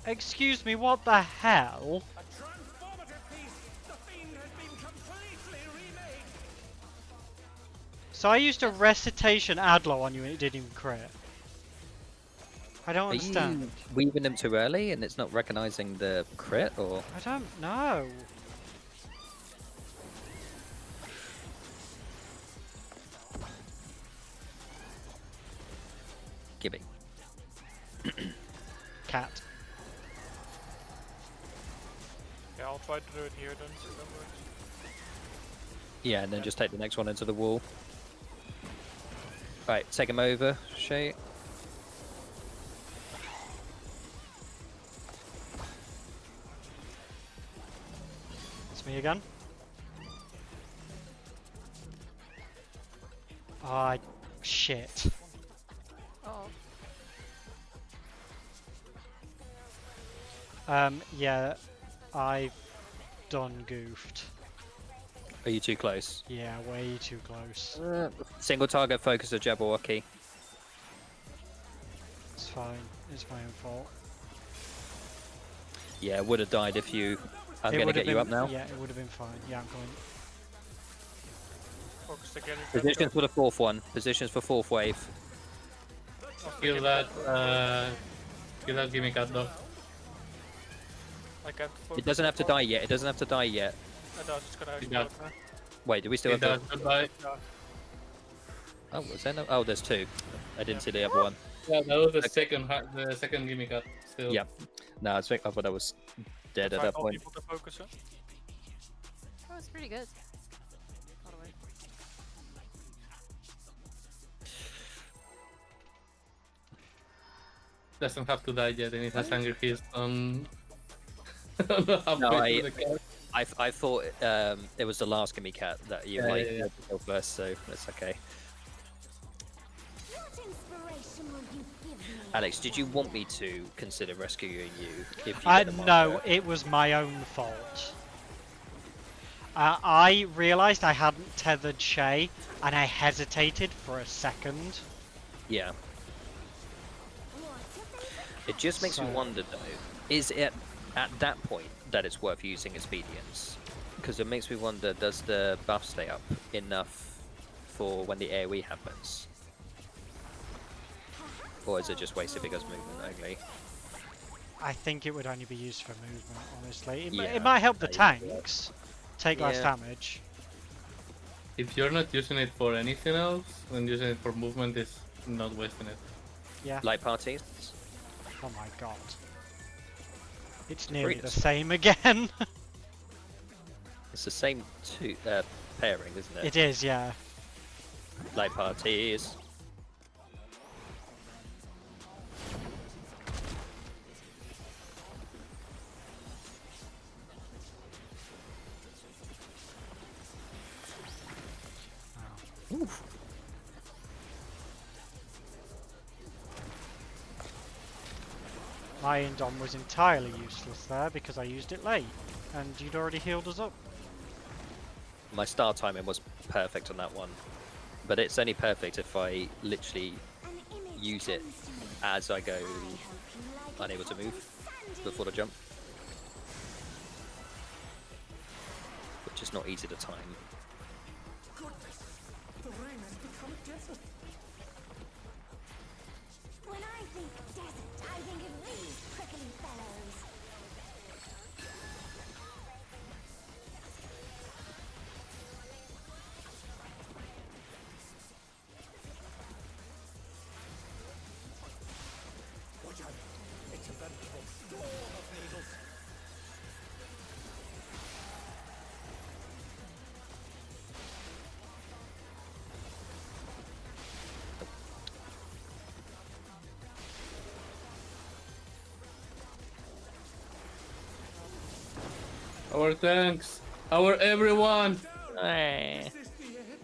Excuse me, what the hell? A transformative piece! The fiend has been completely remade! So I used a recitation Adlo on you and it didn't even crit. I don't Are understand. you weaving them too early and it's not recognizing the crit, or? I don't know. Gibby. Cat. Yeah, I'll try to do it here then, so that works. Yeah, and then just take the next one into the wall. Right, take him over, Shay. It's me again. Ah, shit. Oh, Yeah, I've done goofed. Are you too close? Yeah, way too close. Single target focus of Jabberwocky. It's fine. It's my own fault. Yeah, would have died if you... I'm It gonna would've get you been- up now. Yeah, it would have been fine. Yeah, I'm going. Focus again. Positions for the fourth one. Positions for fourth wave. Kill that gimmick at though. I can't focus. It doesn't have to die yet. It doesn't have to die yet. It does, it's gonna It explode. does. Huh? Wait, do we still It have does, the... goodbye. Oh, was there no... Oh, there's two. I didn't see the other one. Yeah, that was the second gimmick at still. Yeah. No, I thought I was dead at Try that all point. people to focus, huh? that was pretty good. By the way. Doesn't have to die yet, and it has Angry Fist on. on the halfway No, through the card. I thought it was the last Gimme Cat that you Yeah, might yeah. kill first, so that's okay. What inspiration will you give me? Alex, did you want me to consider rescuing you if you get the No, marker? it was my own fault. I realised I hadn't tethered Shay, and I hesitated for a second. Yeah. It just makes me So- wonder though, is it at that point that it's worth using Expedience? Because it makes me wonder, does the buff stay up enough for when the AoE happens? Or is it just wasted because movement only? I think it would only be used for movement, honestly. It, Yeah, it might help the yeah, you're right. tanks take less Yeah. damage. If you're not using it for anything else, then using it for movement is not wasting it. Yeah. Light parties? Oh my god. It's nearly the Freedom. same again. It's the same pairing, isn't it? It is, yeah. Light parties. Oof. My Indom was entirely useless there because I used it late. And you'd already healed us up. My start timing was perfect on that one, but it's only perfect if I literally An image use it comes to me. as I go I hope you like unable it to hot move and sandy. before the jump, which is not easy to time. Goodness! The rain has become a desert! When I think desert, I think of these prickly fellows. Our tanks. Our everyone. Eh. Is this the end?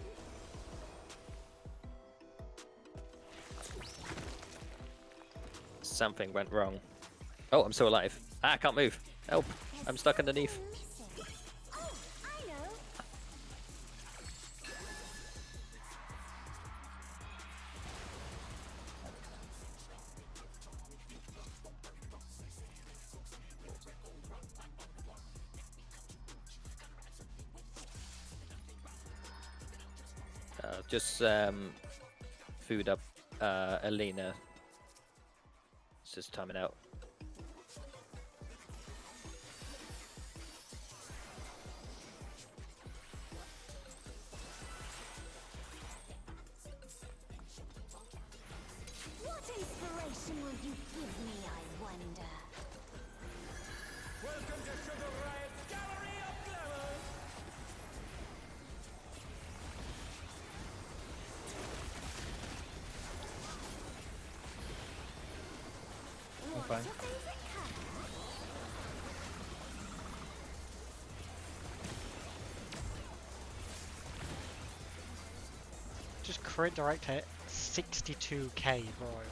Something went wrong. Oh, I'm still alive. Ah, I can't move. Help! I'm stuck underneath. Missing. Oh, I know. Just food up Alina. It's just timing out. What inspiration will you give me, I wonder? Welcome to Sugar Riot's Gallery of Glamour! What's fine. your favorite color? Just crit direct hit 62k Royal.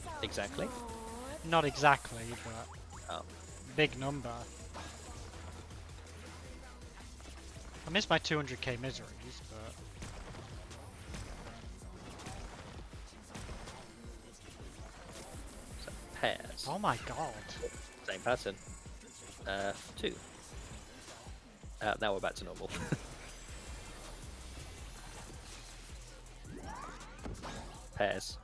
Perhaps Exactly. sword? Not exactly, but Oh. big number. I missed my 200k miseries, but Pairs. oh my god. Same pattern. 2. Now we're back to normal. Pairs.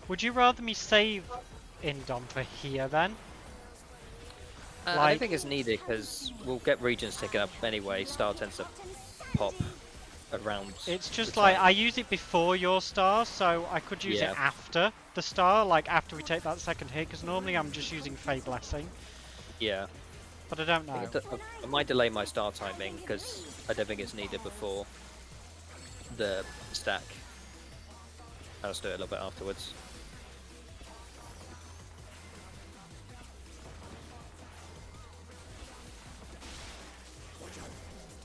Would you rather me save in Dom for here then? I Like- don't think it's needed because we'll get regions taken up anyway. Star tends to pop around. It's just the like time. I use it before your star, so I could use Yeah. it after the star, like after we take that second hit, because normally I'm just using Fey Blessing, Yeah. but I don't I, know. think I might delay my star timing because I don't think it's needed before the stack. I'll just do it a little bit afterwards.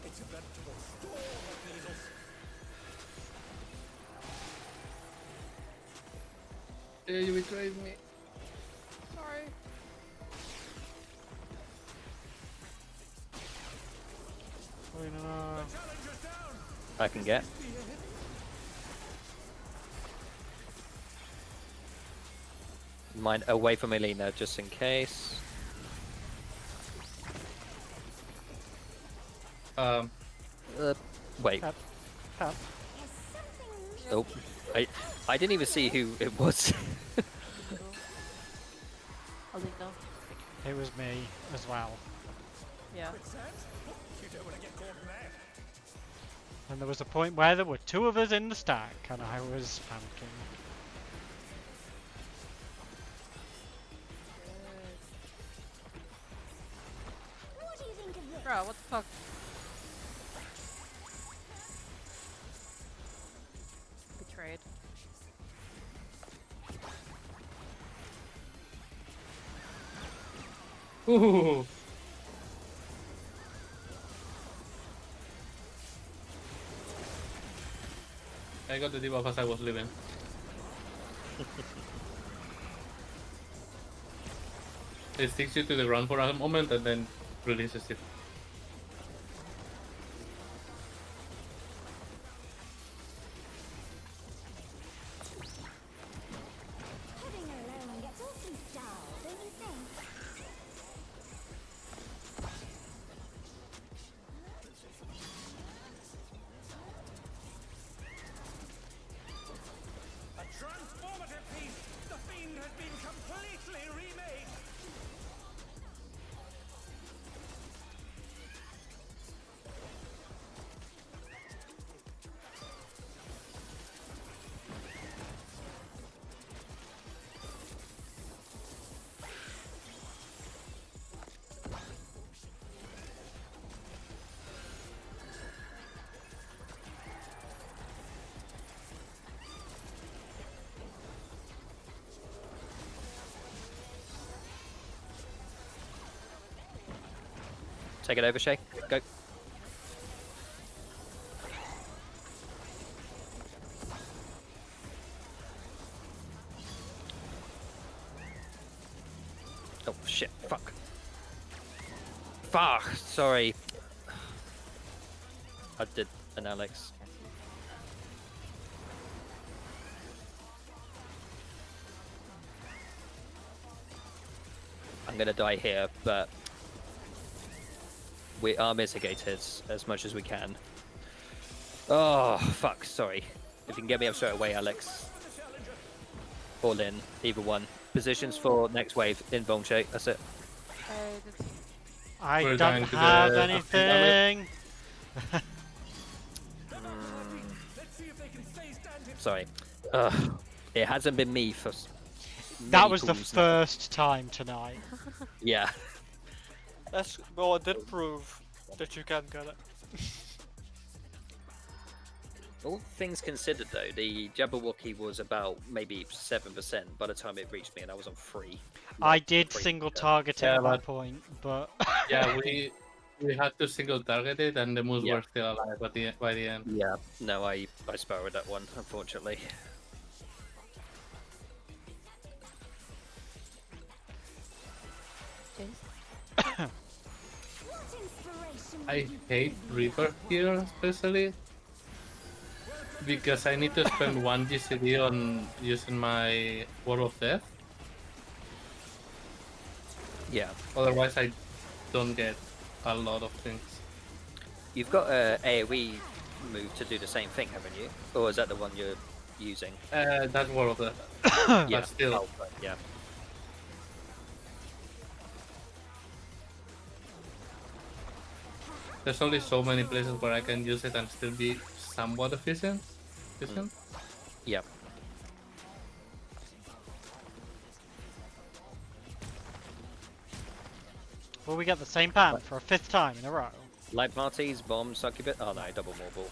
It's a veritable storm of needles. You betrayed me. Sorry. Oh, no. Challenger's down! I can get. Mine away from Elena just in case. Wait. Tap. Has something Oh, I didn't even see who it was. Alina. It was me as well. Yeah. Quicksand? You don't want to get caught in there. And there was a point where there were 2 of us in the stack, and I was panicking. What do you think of this? Bro, what the fuck? Betrayed. Ooh. I got the debuff as I was leaving. It sticks you to the ground for a moment and then releases it. Heading alone gets awfully dull, don't you think? A transformative piece! The fiend has been completely remade! Take it over, Shay. Go. Oh shit! Fuck. Fuck. Sorry. I did an Alex. I'm gonna die here, but we are mitigated as much as we can. Oh, fuck, sorry. If you can get me up straight away, Alex. All in, either one. Positions for next wave in Volche, that's it. I We're don't going to have the- anything. Let's see if they can stay standing. Sorry. It hasn't been me for That many was the pools now. first time tonight. Yeah. That's well, it did prove that you can get it. All things considered, though, the Jabberwocky was about maybe 7% by the time it reached me, and I was on 3. I did Free. single target it Yeah, at that but- point, but Yeah, we had to single target it, and the moves Yeah. were still alive by the end. Yeah. No, I sparrowed that one, unfortunately. What inspiration I will you hate give me? Reaper here, especially because I need to spend 1 GCD on using my Wall of Death. Yeah. Otherwise, I don't get a lot of things. You've got a AoE move to do the same thing, haven't you? Or is that the one you're using? That's Wall of Death. Yeah. But still, Oh, but yeah. there's only so many places where I can use it and still be somewhat efficient. Yeah. will we get the same pan for a 5th time in a row? Light parties, bomb, succubus. Oh no, double mortal.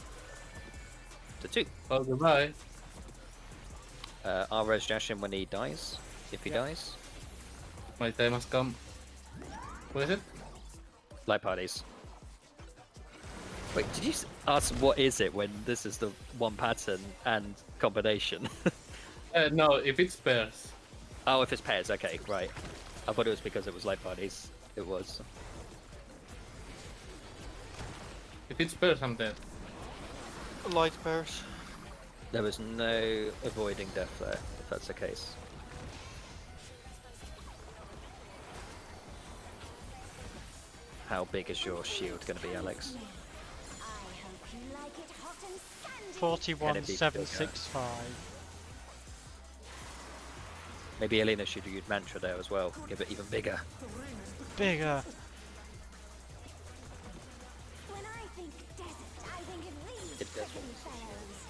To 2. Well, goodbye. I'll res dash him when he dies. If he dies. My time has come. What is it? Light parties. Wait, did you ask what is it when this is the one pattern and combination? No, if it's pairs. Oh, if it's pairs, okay, right. I thought it was because it was light parties. It was. If it's pairs, I'm dead. Light bears. There was no avoiding death there, if that's the case. How big is your shield going to be, Alex? I hope you like it hot and sandy. 41765. Maybe Elena should use mantra there as well. Give it even bigger. Bigger. When I think desert, I think of these It does. pretty fellows.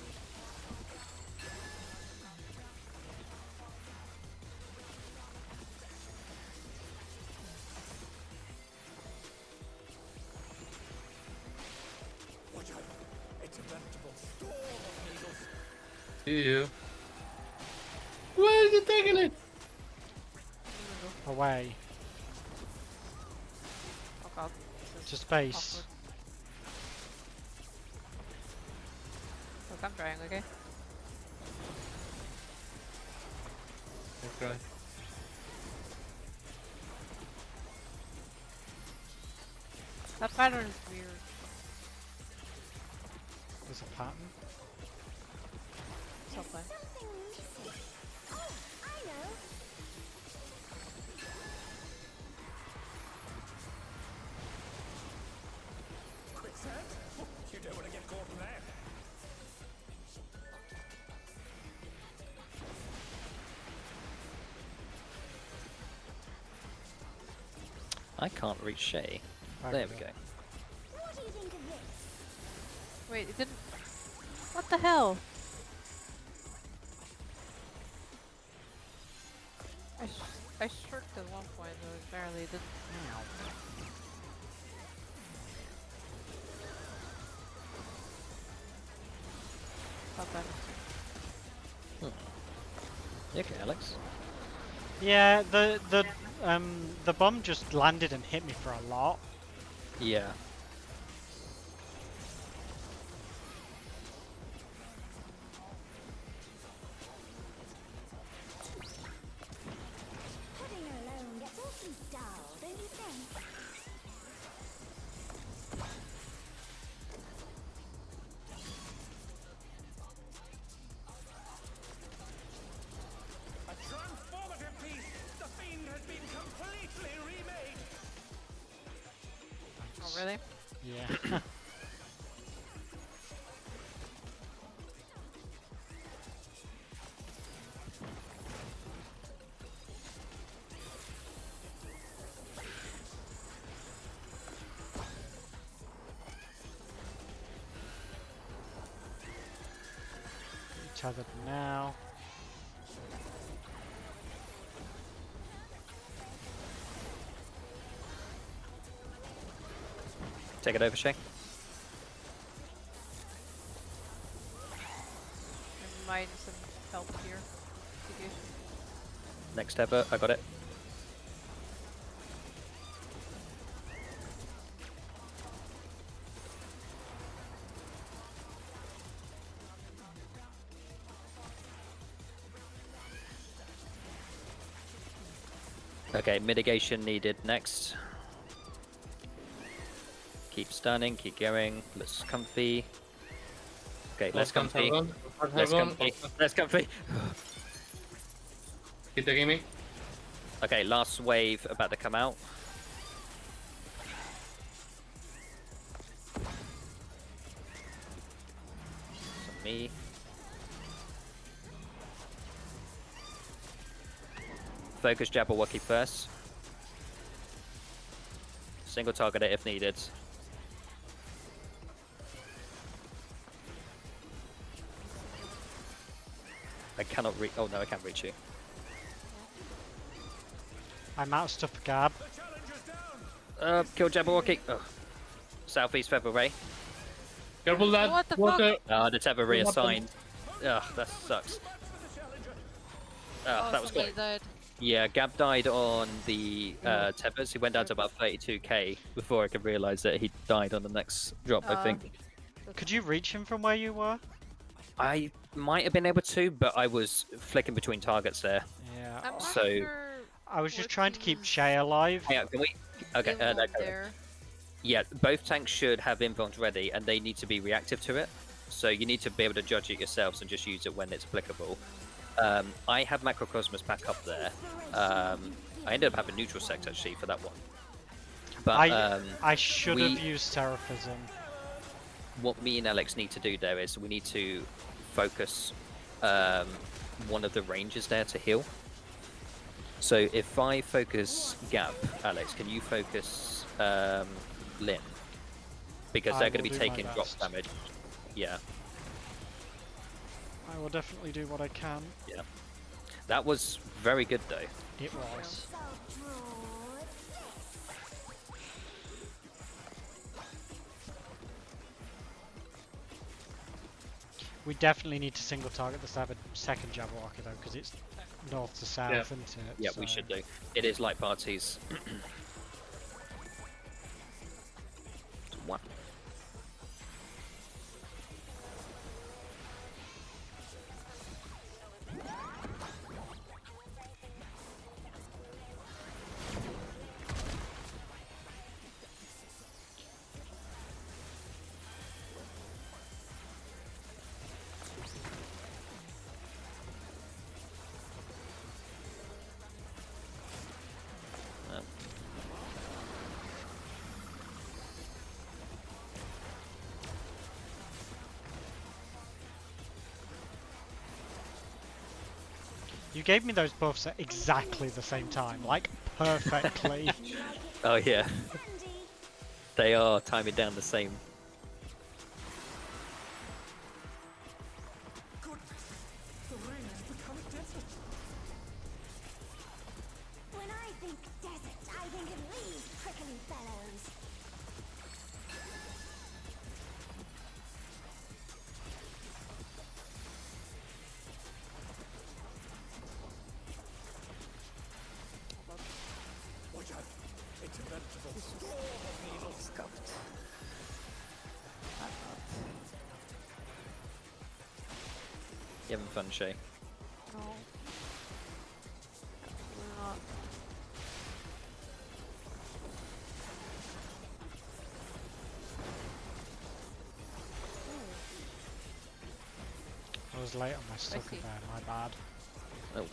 Watch out. It's a veritable storm of needles. See you. Where is it taking it? Away. Oh god. This To is space. awkward. Look, I'm trying, okay? Okay. That pattern is weird. There's a pattern. Something. Something missing. Oh, I know. Quicksand? You don't want to get caught in there. I can't reach Shay. Back There it we up. go. What do you think of this? Wait, it didn't. What the hell? I shirked at one point, though apparently it didn't. Not bad. You okay, Alex? Yeah, the bomb just landed and hit me for a lot. Yeah. Pudding alone gets awfully dull, don't you think? A transformative piece! The fiend has been completely remade! Oh, really? Yeah. Tethered now. Take it over, Shay. I might need some help here. Okay. Next ever, I got it. Okay, mitigation needed next. Keep stunning, keep going. Let's comfy. Okay, let's comfy. Let's comfy. Let's comfy. Hit the gimme. Okay, last wave about to come out. So me. Focus Jabberwocky first. Single target it if needed. I cannot reach. Oh no, I can't reach you. I'm out of stuff for Gab. The challenger's down! Kill Jabberwocky. Ugh. Southeast Feather Ray. Careful, lad. What the Water. The Tether What happened? reassigned. Ugh, that sucks. Much for the challenger! Ugh, that was somebody close. died. Yeah, Gab died on the Tethers. He went down to about 32k before I could realise that he died on the next drop, I think. Could you reach him from where you were? I might have been able to, but I was flicking between targets there. Yeah. I'm not So- sure I was just what trying to keep is Shay alive. Hang on, can we? Okay, no, involved go. there. Yeah, both tanks should have invulns ready, and they need to be reactive to it. So you need to be able to judge it yourselves and just use it when it's applicable. I have Macrocosmos back up there. I ended up having neutral sect actually for that one. But I should we- have used Seraphism. what me and Alex need to do there is we need to focus one of the rangers there to heal. So if I focus Gap, Alex, can you focus Lynn? Because I they're going to will be do my taking drop best. damage. Yeah, I will definitely do what I can. yeah. That was very good though. It was. So broad. We definitely need to single target the second Jabberwocky though, because it's north to south, Yeah. isn't it? Yeah, we So- should do. It is like parties. One. You gave me those buffs at exactly the same time, like perfectly. Oh yeah, Sandy. they are timing down the same. Goodness! The rain has become desert! When I think desert, I think of these prickly fellows. Watch out! It's a veritable storm of needles! You having fun, Shay? No. We're not. I was late on my sucker see. there, my bad. Oh.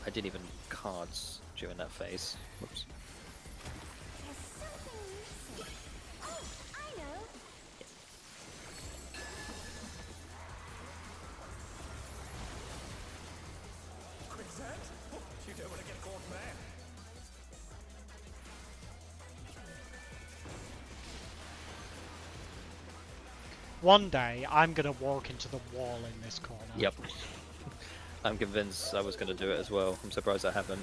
I didn't even cards during that phase. Whoops. There's something missing. Oh, I know. Quicksand? Oh, you don't want to get caught there. One day, I'm gonna walk into the wall in this corner. Yep. I'm convinced I was going to do it as well. I'm surprised I haven't.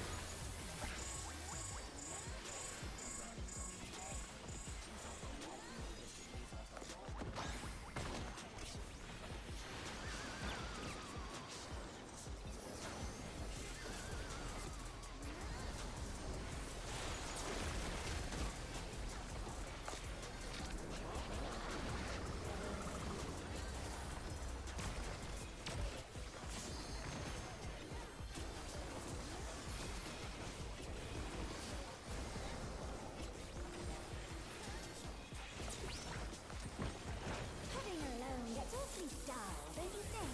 Heading alone gets awfully dull, don't you think?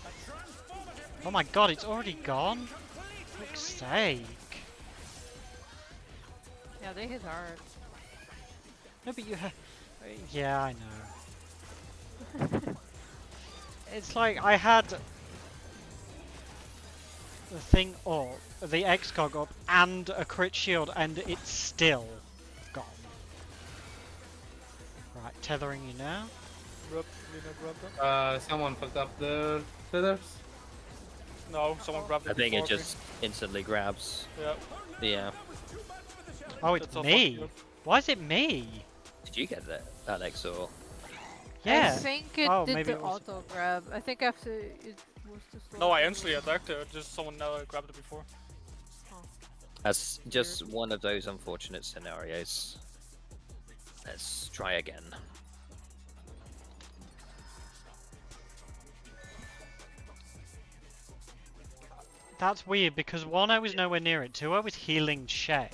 A transformative Oh my god, it's already gone? Fuck's sake. Yeah, they hit hard. No, but you yeah, I know. It's like I had the thing up, the Excog up, and a crit shield, and it's still gone. Right, tethering you now. Grab, grab them. Someone fucked up the feathers. No, someone grabbed them. I think it before me. just instantly grabs. Yeah. Yeah. Oh, it's That's all me. fucking up. Why is it me? Did you get that, Alex, or? Yeah. I think it Oh, did maybe the it was- auto grab. I think after it was too slow. No, I to- instantly attacked it. Just someone grabbed it before. That's just one of those unfortunate scenarios. Let's try again. That's weird because one, I was nowhere near it. Two, I was healing Shay.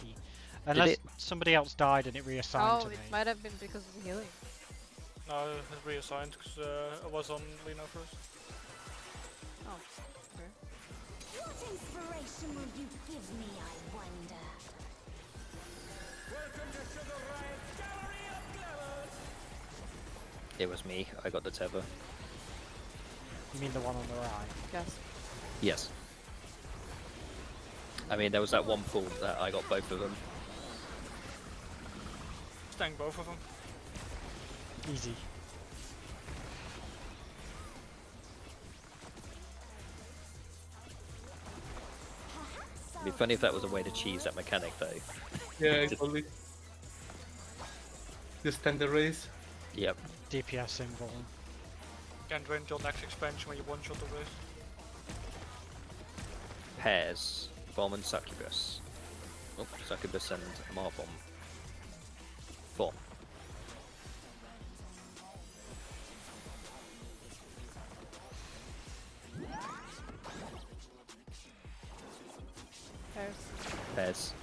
Unless it- somebody else died and it reassigned Oh, to me. it might have been because of the healing. No, it was reassigned because I was on Lena first. Oh, okay. What inspiration will you give me, I wonder? Welcome to Sugar Riot's Gallery of Glamours. It was me. I got the tether. You mean the one on the right? Yes. Yes. I mean, there was that one pool that I got both of them. Stank both of them. Easy. It'd be funny if that was a way to cheese that mechanic, though. Yeah, totally. Just end the race. Yep. DPS symbol. Can't wait until next expansion when you one-shot the race. Pairs. Bomb and Succubus. Oh, Succubus and Marbomb. 4. There's Pairs.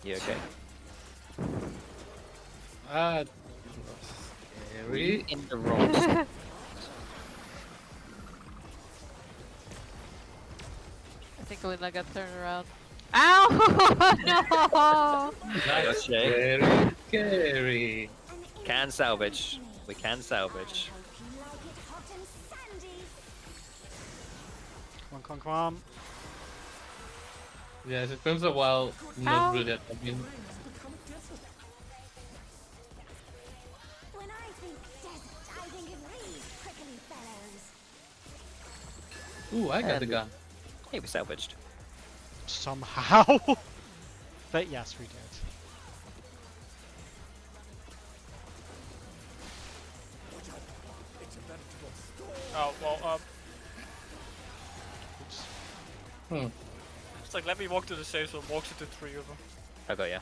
You okay? Ah, scary. In the wrong spot. I think Lina got turned around. Ow! No! That's Shay. Scary, scary. Can salvage. We can salvage. Hope you like it hot and sandy. Come on, come on, come on. Yes, it feels a while not Ow. really. I mean, When I think desert, I think of these prickly fellows. ooh, I got the And- gun. Hey, we salvaged. Somehow. But yes, we did. Oh, well, oops. Hmm. It's like, let me walk to the safe zone, walks into 3 of them. I got ya.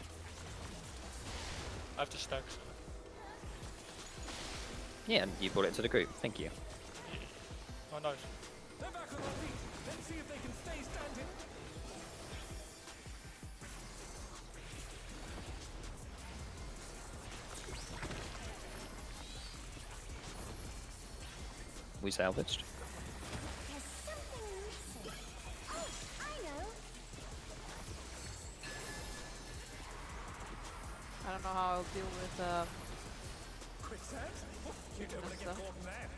I have to stack. So. Yeah, and you brought it to the group. Thank you. Oh, nice. They're back on their feet. Let's see if they can stay standing. We salvaged. There's something missing. Oh, I know. I don't know how I'll deal with Quick set. You don't want to get stuff. caught in there.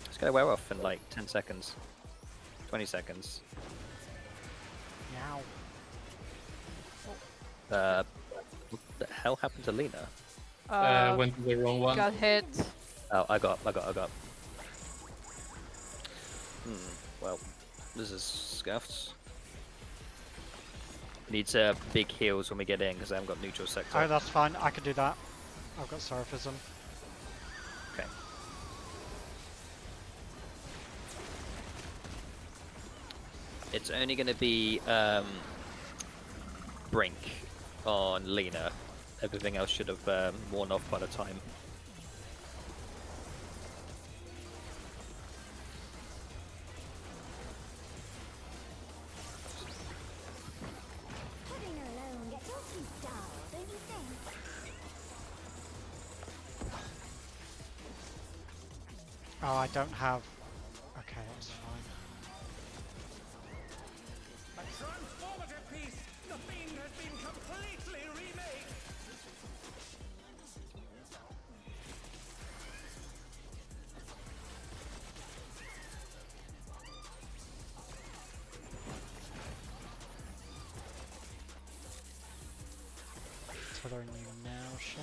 It's gonna wear off in like 10 seconds. 20 seconds. Meow. What the hell happened to Lena? Went to the wrong one. Got hit. Oh, I got. Well, this is scuffed. Needs big heals when we get in because I haven't got neutral sector. Oh, that's fine. I can do that. I've got Seraphism. Okay. It's only going to be Brink on Lena. Everything else should have worn off by the time. Putting her alone gets awfully dull, don't you think? Oh, I don't have. Okay, that's fine. A transformative piece. The fiend has been completely remade. Tethering you now, Shay.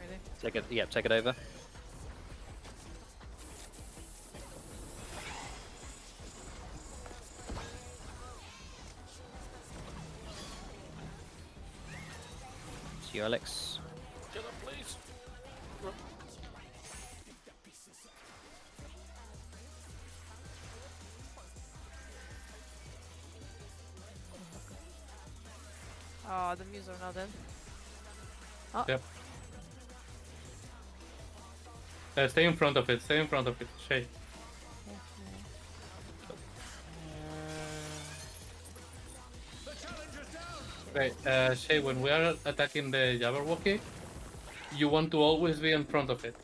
Really? Take it. Yeah, take it over. See you, Alex. Get up, please. Oh, the Muse are not in. Yep. Stay in front of it. Stay in front of it. Shay. Right, Shay, when we are attacking the Jabberwocky, you want to always be in front of it.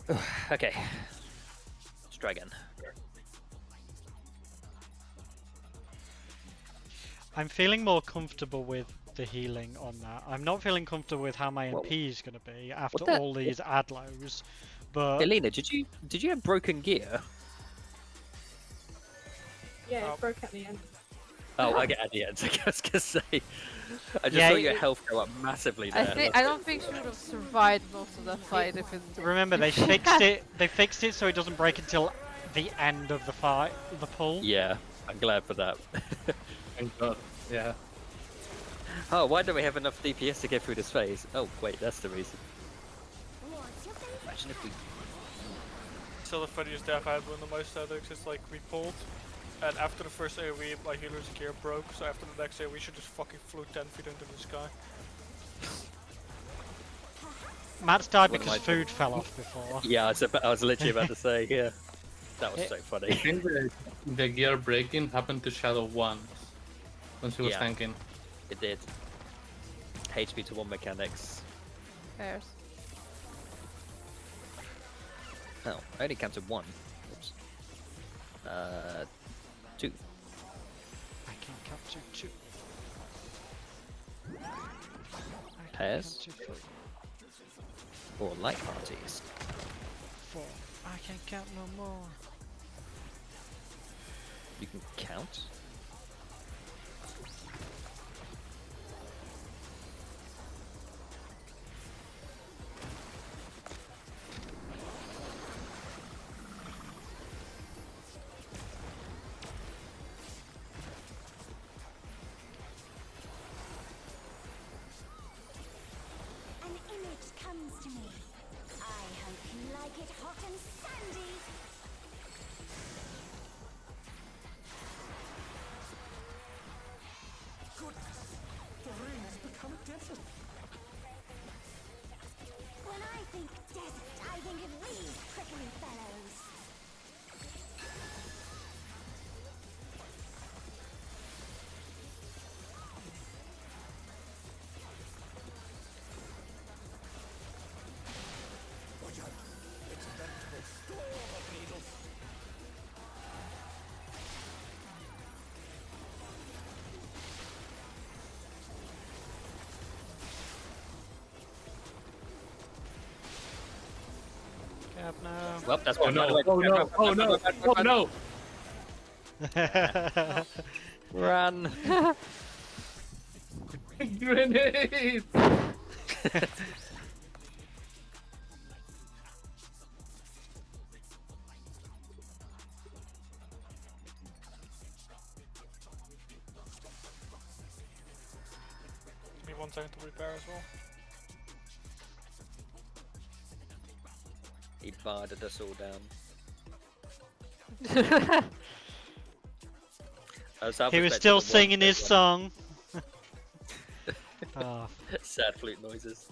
Yeah. Okay. Let's try again. I'm feeling more comfortable with the healing on that. I'm not feeling comfortable with how my Whoa. MP is going to be after the- all these ad lows, but Elena, did you have broken gear? Yeah, Oh. it broke at the end. Oh, I get at the end. I was gonna say. I just Yeah, saw your it- health go up massively there. I don't think she would have survived most of that fight if it. remember they fixed it. They fixed it so it doesn't break until the end of the fight, the pull. Yeah, I'm glad for that. Thank God. Yeah. Oh, why don't we have enough DPS to get through this phase? Oh, wait, that's the reason. What's your favorite? Imagine if we. Still the funniest death I had one of my statics is like we pulled, and after the first AoE my healer's gear broke, so after the next AoE she just fucking flew 10 feet into the sky. Matt's died What am because I food fell off before. Yeah, I was literally about to say, yeah. That was so I funny. think the gear breaking happened to Shadow once when she was Yeah. tanking. It did. HP to 1 mechanics. Pairs. Oh, I only counted 1. Oops. 2. I can capture 2. I can Pairs? capture 3, Or light parties. 4. I can count no more. You can count. up now. Well, that's Oh one. no! Oh no! Oh no! Oh no! Run! Grenade! Give me 1 second to repair as well. He barded us all down. He was still singing his song. Oh. Sad flute noises.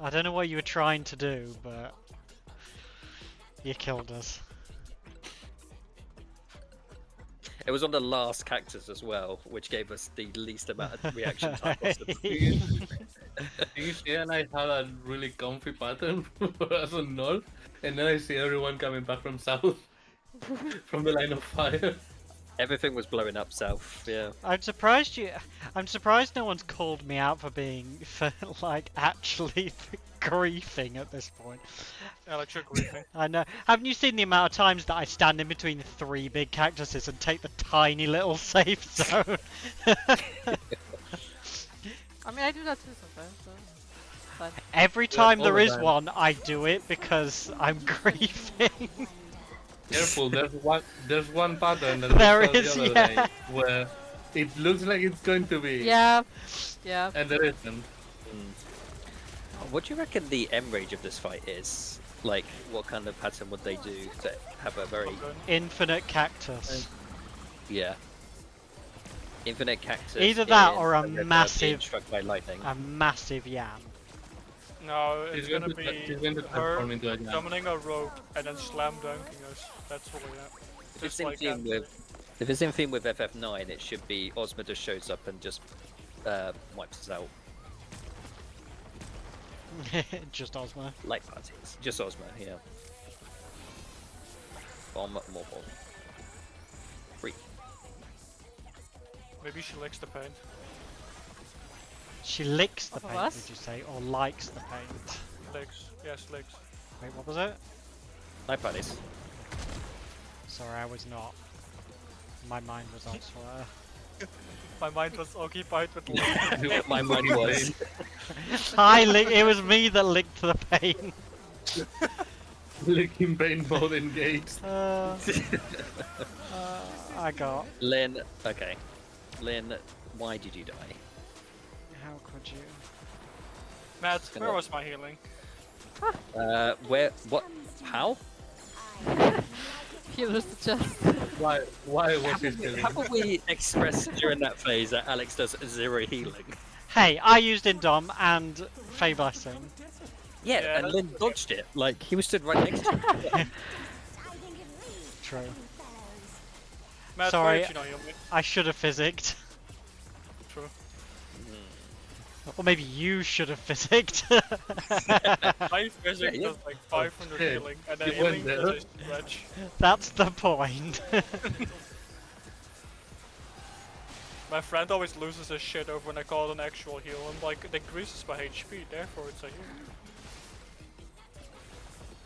I don't know what you were trying to do, but you killed us. It was on the last cactus as well, which gave us the least amount of reaction time. You see, and I had a really comfy pattern for us on north, and then I see everyone coming back from south, from the line of fire. Everything was blowing up south, yeah. I'm surprised no one's called me out for like actually griefing at this point. Alex, you're griefing. I know. Haven't you seen the amount of times that I stand in between 3 big cactuses and take the tiny little safe zone? I mean, I do that too sometimes, so. Fine. Every time all there the is time. one, I do it because I'm griefing. Careful, there's one pattern that There we saw is, the other yeah. day where it looks like it's going to be, Yeah. Yeah. and there isn't. What do you reckon the end range of this fight is? Like, what kind of pattern would they do to have a very... Infinite cactus. Yeah. Infinite cactus. Either that in or a river being massive- struck by lightning. A massive yam. No, it's She's gonna going to be transform her into a jam. summoning a rogue and then slam dunking us. That's what we have. If Just it's in like theme that. if it's in theme with FF9, it should be Ozma just shows up and just wipes us out. Just Ozma. Like parties. Just Ozma, yeah. Bomb, more bomb. Free. Maybe she licks the paint. She licks the Off of paint, us? did you say? Or likes the paint? Licks. Yes, licks. Wait, what was it? Like parties. Sorry, I was not. My mind was elsewhere. My mind was occupied with My mind was. It was me that licked the paint. Licking paint mode engaged. I got. Lynn, okay. Lynn, why did you die? How could you? Matt, Gonna- where was my healing? Where, what, how? Healers to chest. Why was he killing? How about we express during that phase that Alex does 0 healing? Hey, I used Indom and Fey Blessing. Yeah, Yeah, and that's Lynn dodged it. Like, he was stood right next to him. True. Matt, Sorry. why did you not heal me? I should have physicked. True. Or maybe you should have physicked. My physics yeah. does like 500 Yeah, healing, and then you went healing there. does a stretch. That's the point. My friend always loses his shit over when I call it an actual heal. I'm like, it decreases my HP, therefore it's a heal.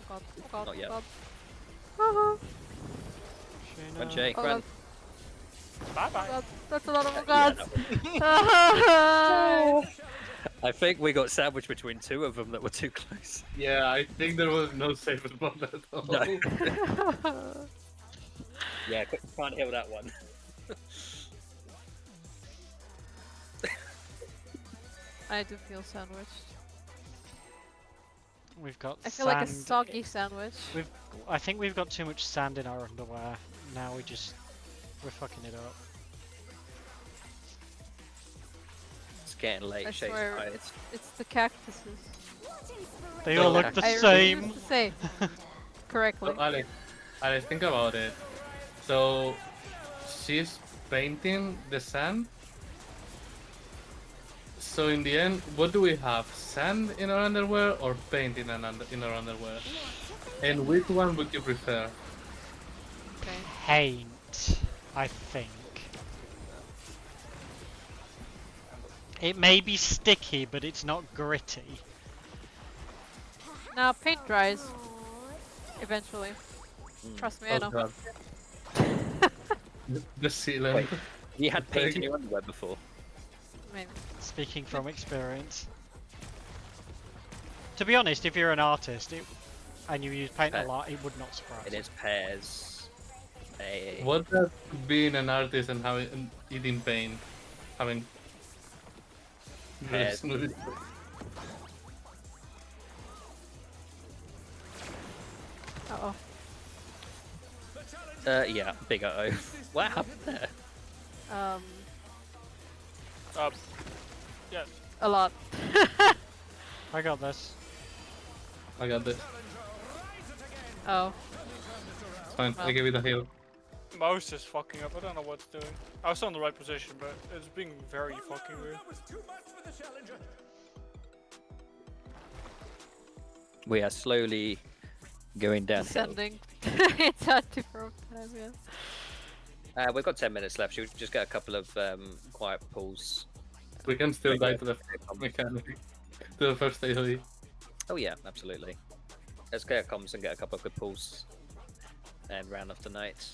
God, God, Not yet. God. Haha. One Jay, Oh, Grant. Bye bye. that's a lot of Yeah, gods. that I think we got sandwiched between 2 of them that were too close. Yeah, I think there was no safe spot at all. No. Yeah, can't heal that one. I do feel sandwiched. We've got I feel sand. like a soggy sandwich. I think we've got too much sand in our underwear. Now we're fucking it up. It's getting late, I Shay's swear, tired. it's the cactuses. They all look I the I same. refuse to say correctly. So, Alex, think about it. So, she's painting the sand. So in the end, what do we have? Sand in our underwear or paint in our underwear? And which one would you prefer? Okay. Paint, I think. It may be sticky, but it's not gritty. Now paint dries eventually. Mm. Trust me, I Oh know. god. The sealant. Wait. You had paint in your underwear before. Maybe. Speaking from experience. To be honest, if you're an artist and you use paint a lot, it would not surprise It me. is pairs. Hey. What does being an artist and having eating pain, having Pairs. Uh-oh. Yeah, big O. What happened there? Yes. A lot. I got this. I got this. Oh. It's fine. I Well. give it a heal. Mouse is fucking up. I don't know what it's doing. I was on the right position, but it's being very fucking weird. That was too much for the challenger. We are slowly going downhill. Descending. It's at different time, yeah. We've got 10 minutes left. Should we just get a couple of quiet pulls? We can still Okay. die to the mechanic. To the first AoE. Oh yeah, absolutely. Let's get comms and get a couple of good pulls and round off the night.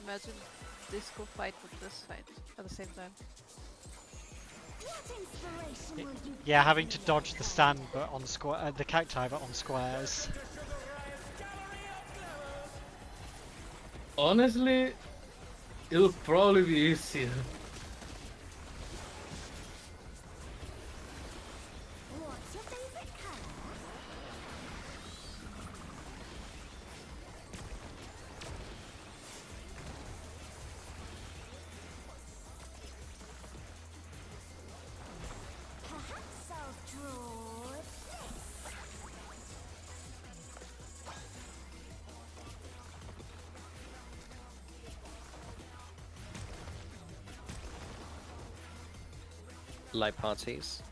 Imagine disco fight with this fight at the same time. What inspiration will you Yeah, having to dodge the stand, but on the cacti, but on squares. Honestly, it'll probably be easier. What's your favorite color? Perhaps I'll draw this. Live parties.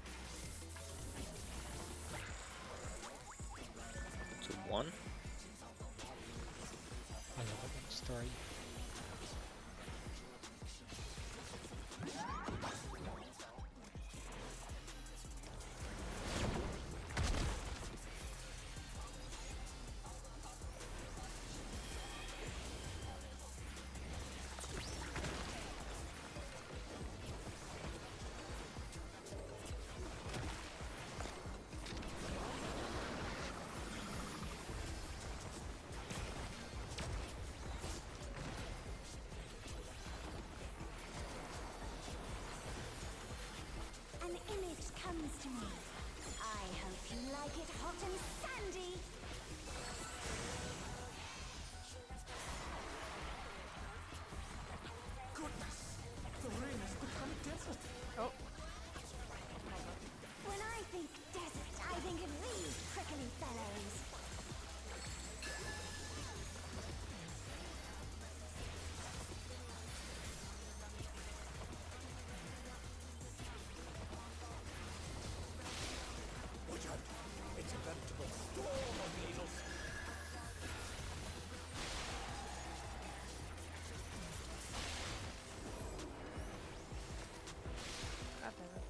To 1. I love it when it's 3. An image comes to me. I hope you like it hot and sandy. Goodness, the rain has become desert. Oh. When I think desert, I think of these prickly fellows. Watch out, it's a veritable storm of needles. God damn it.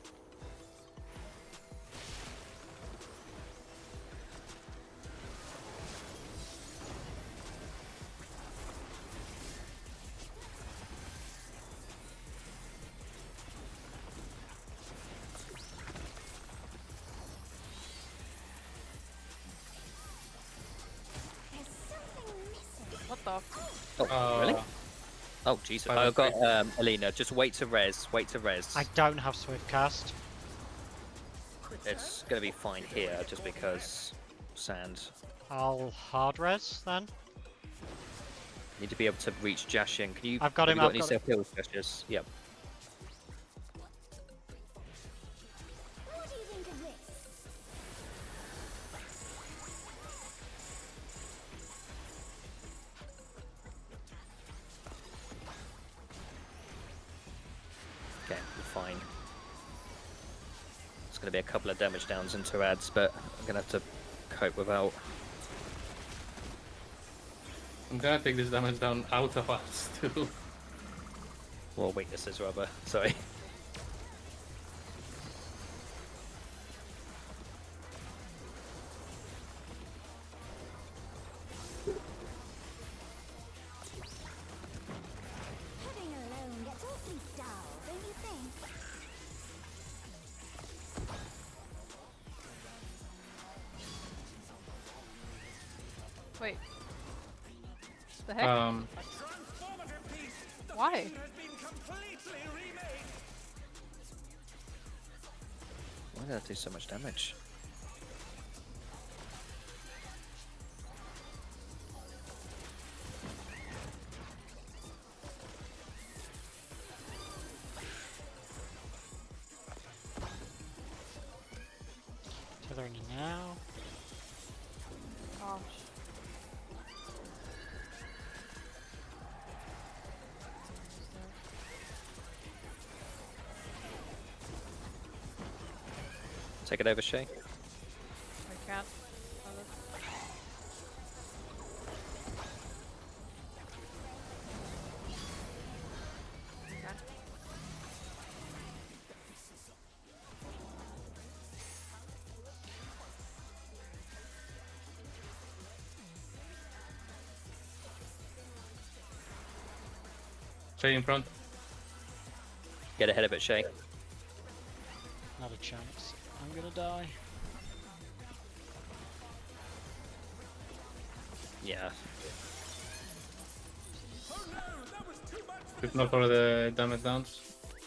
There's something missing. What the? Oh, really? Oh, Jesus. I've got Alina. Just wait to res. Wait to res. I don't have swift cast. It's going to be fine here just because sand. I'll hard res then. Need to be able to reach Jashin. Can you? I've got have him, You got I've any got self heals, Jashers? Yep. What do you think of this? Okay, we're fine. It's going to be a couple of damage downs into ads, but I'm going to have to cope without. I'm gonna take this damage down out of us too. Well, weaknesses rather. Sorry. Living alone gets awfully dull, don't you think? Wait. The heck? A transformative piece. The Why? thing has been completely remade. Why did that do so much damage? Tethering now. Gosh. Take it over, Shay. I can't. Stay in front. Get ahead of it, Shay. Not a chance. I'm gonna die. Yeah. Oh no, that was too much. If not for the damage downs.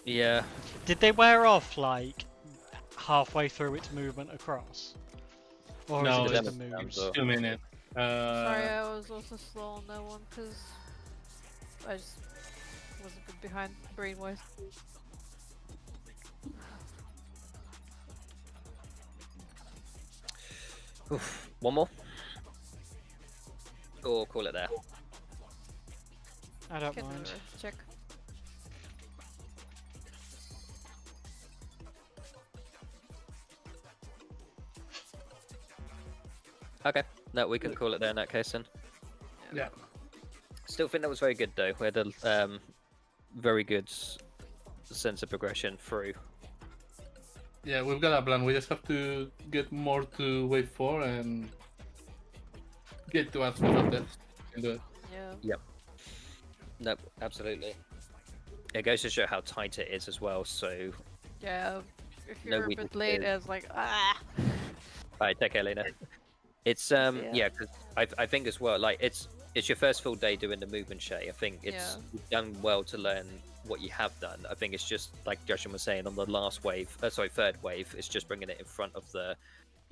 Yeah. Did they wear off like halfway through its movement across? Or No, is it just it's- the moves? or- 2 minutes. Sorry, I was also slow on that one because I just was a bit behind brain-wise. Oof. One more. Or call it there. I don't Can mind. never check. Okay. No, we can call it there in that case then. Yeah. Still think that was very good though. We had a very good sense of progression through. Yeah, we've got a plan. We just have to get more to wave 4 and get to us without death. Can do it. Yeah. No, absolutely. It goes to show how tight it is as well. So, Yeah. If No you're a bit weaknesses. late, it's like alright, take care, Lena. It's yeah, because I think as well, like it's your first full day doing the movement, Shay. I think it's you've done well to learn what you have done. I think it's just like Justin was saying on the last wave, third wave. It's just bringing it in front of the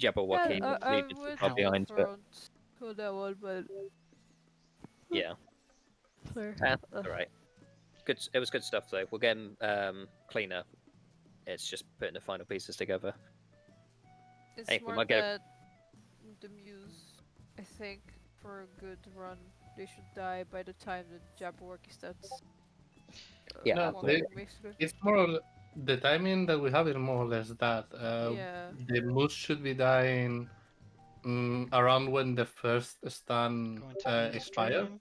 Jabberwocky. Yeah, I leaving would far behind, but front for that one, but yeah, sorry. all right. Good. It was good stuff though. We're getting cleaner. It's just putting the final pieces together. It's Hey, we more might get that the Muse, I think, for a good run, they should die by the time the Jabberwocky starts. Yeah, No, walking, basically. It's more or the timing that we have is more or less that. Yeah. The moose should be dying around when the first stun Going to end the expires. stream.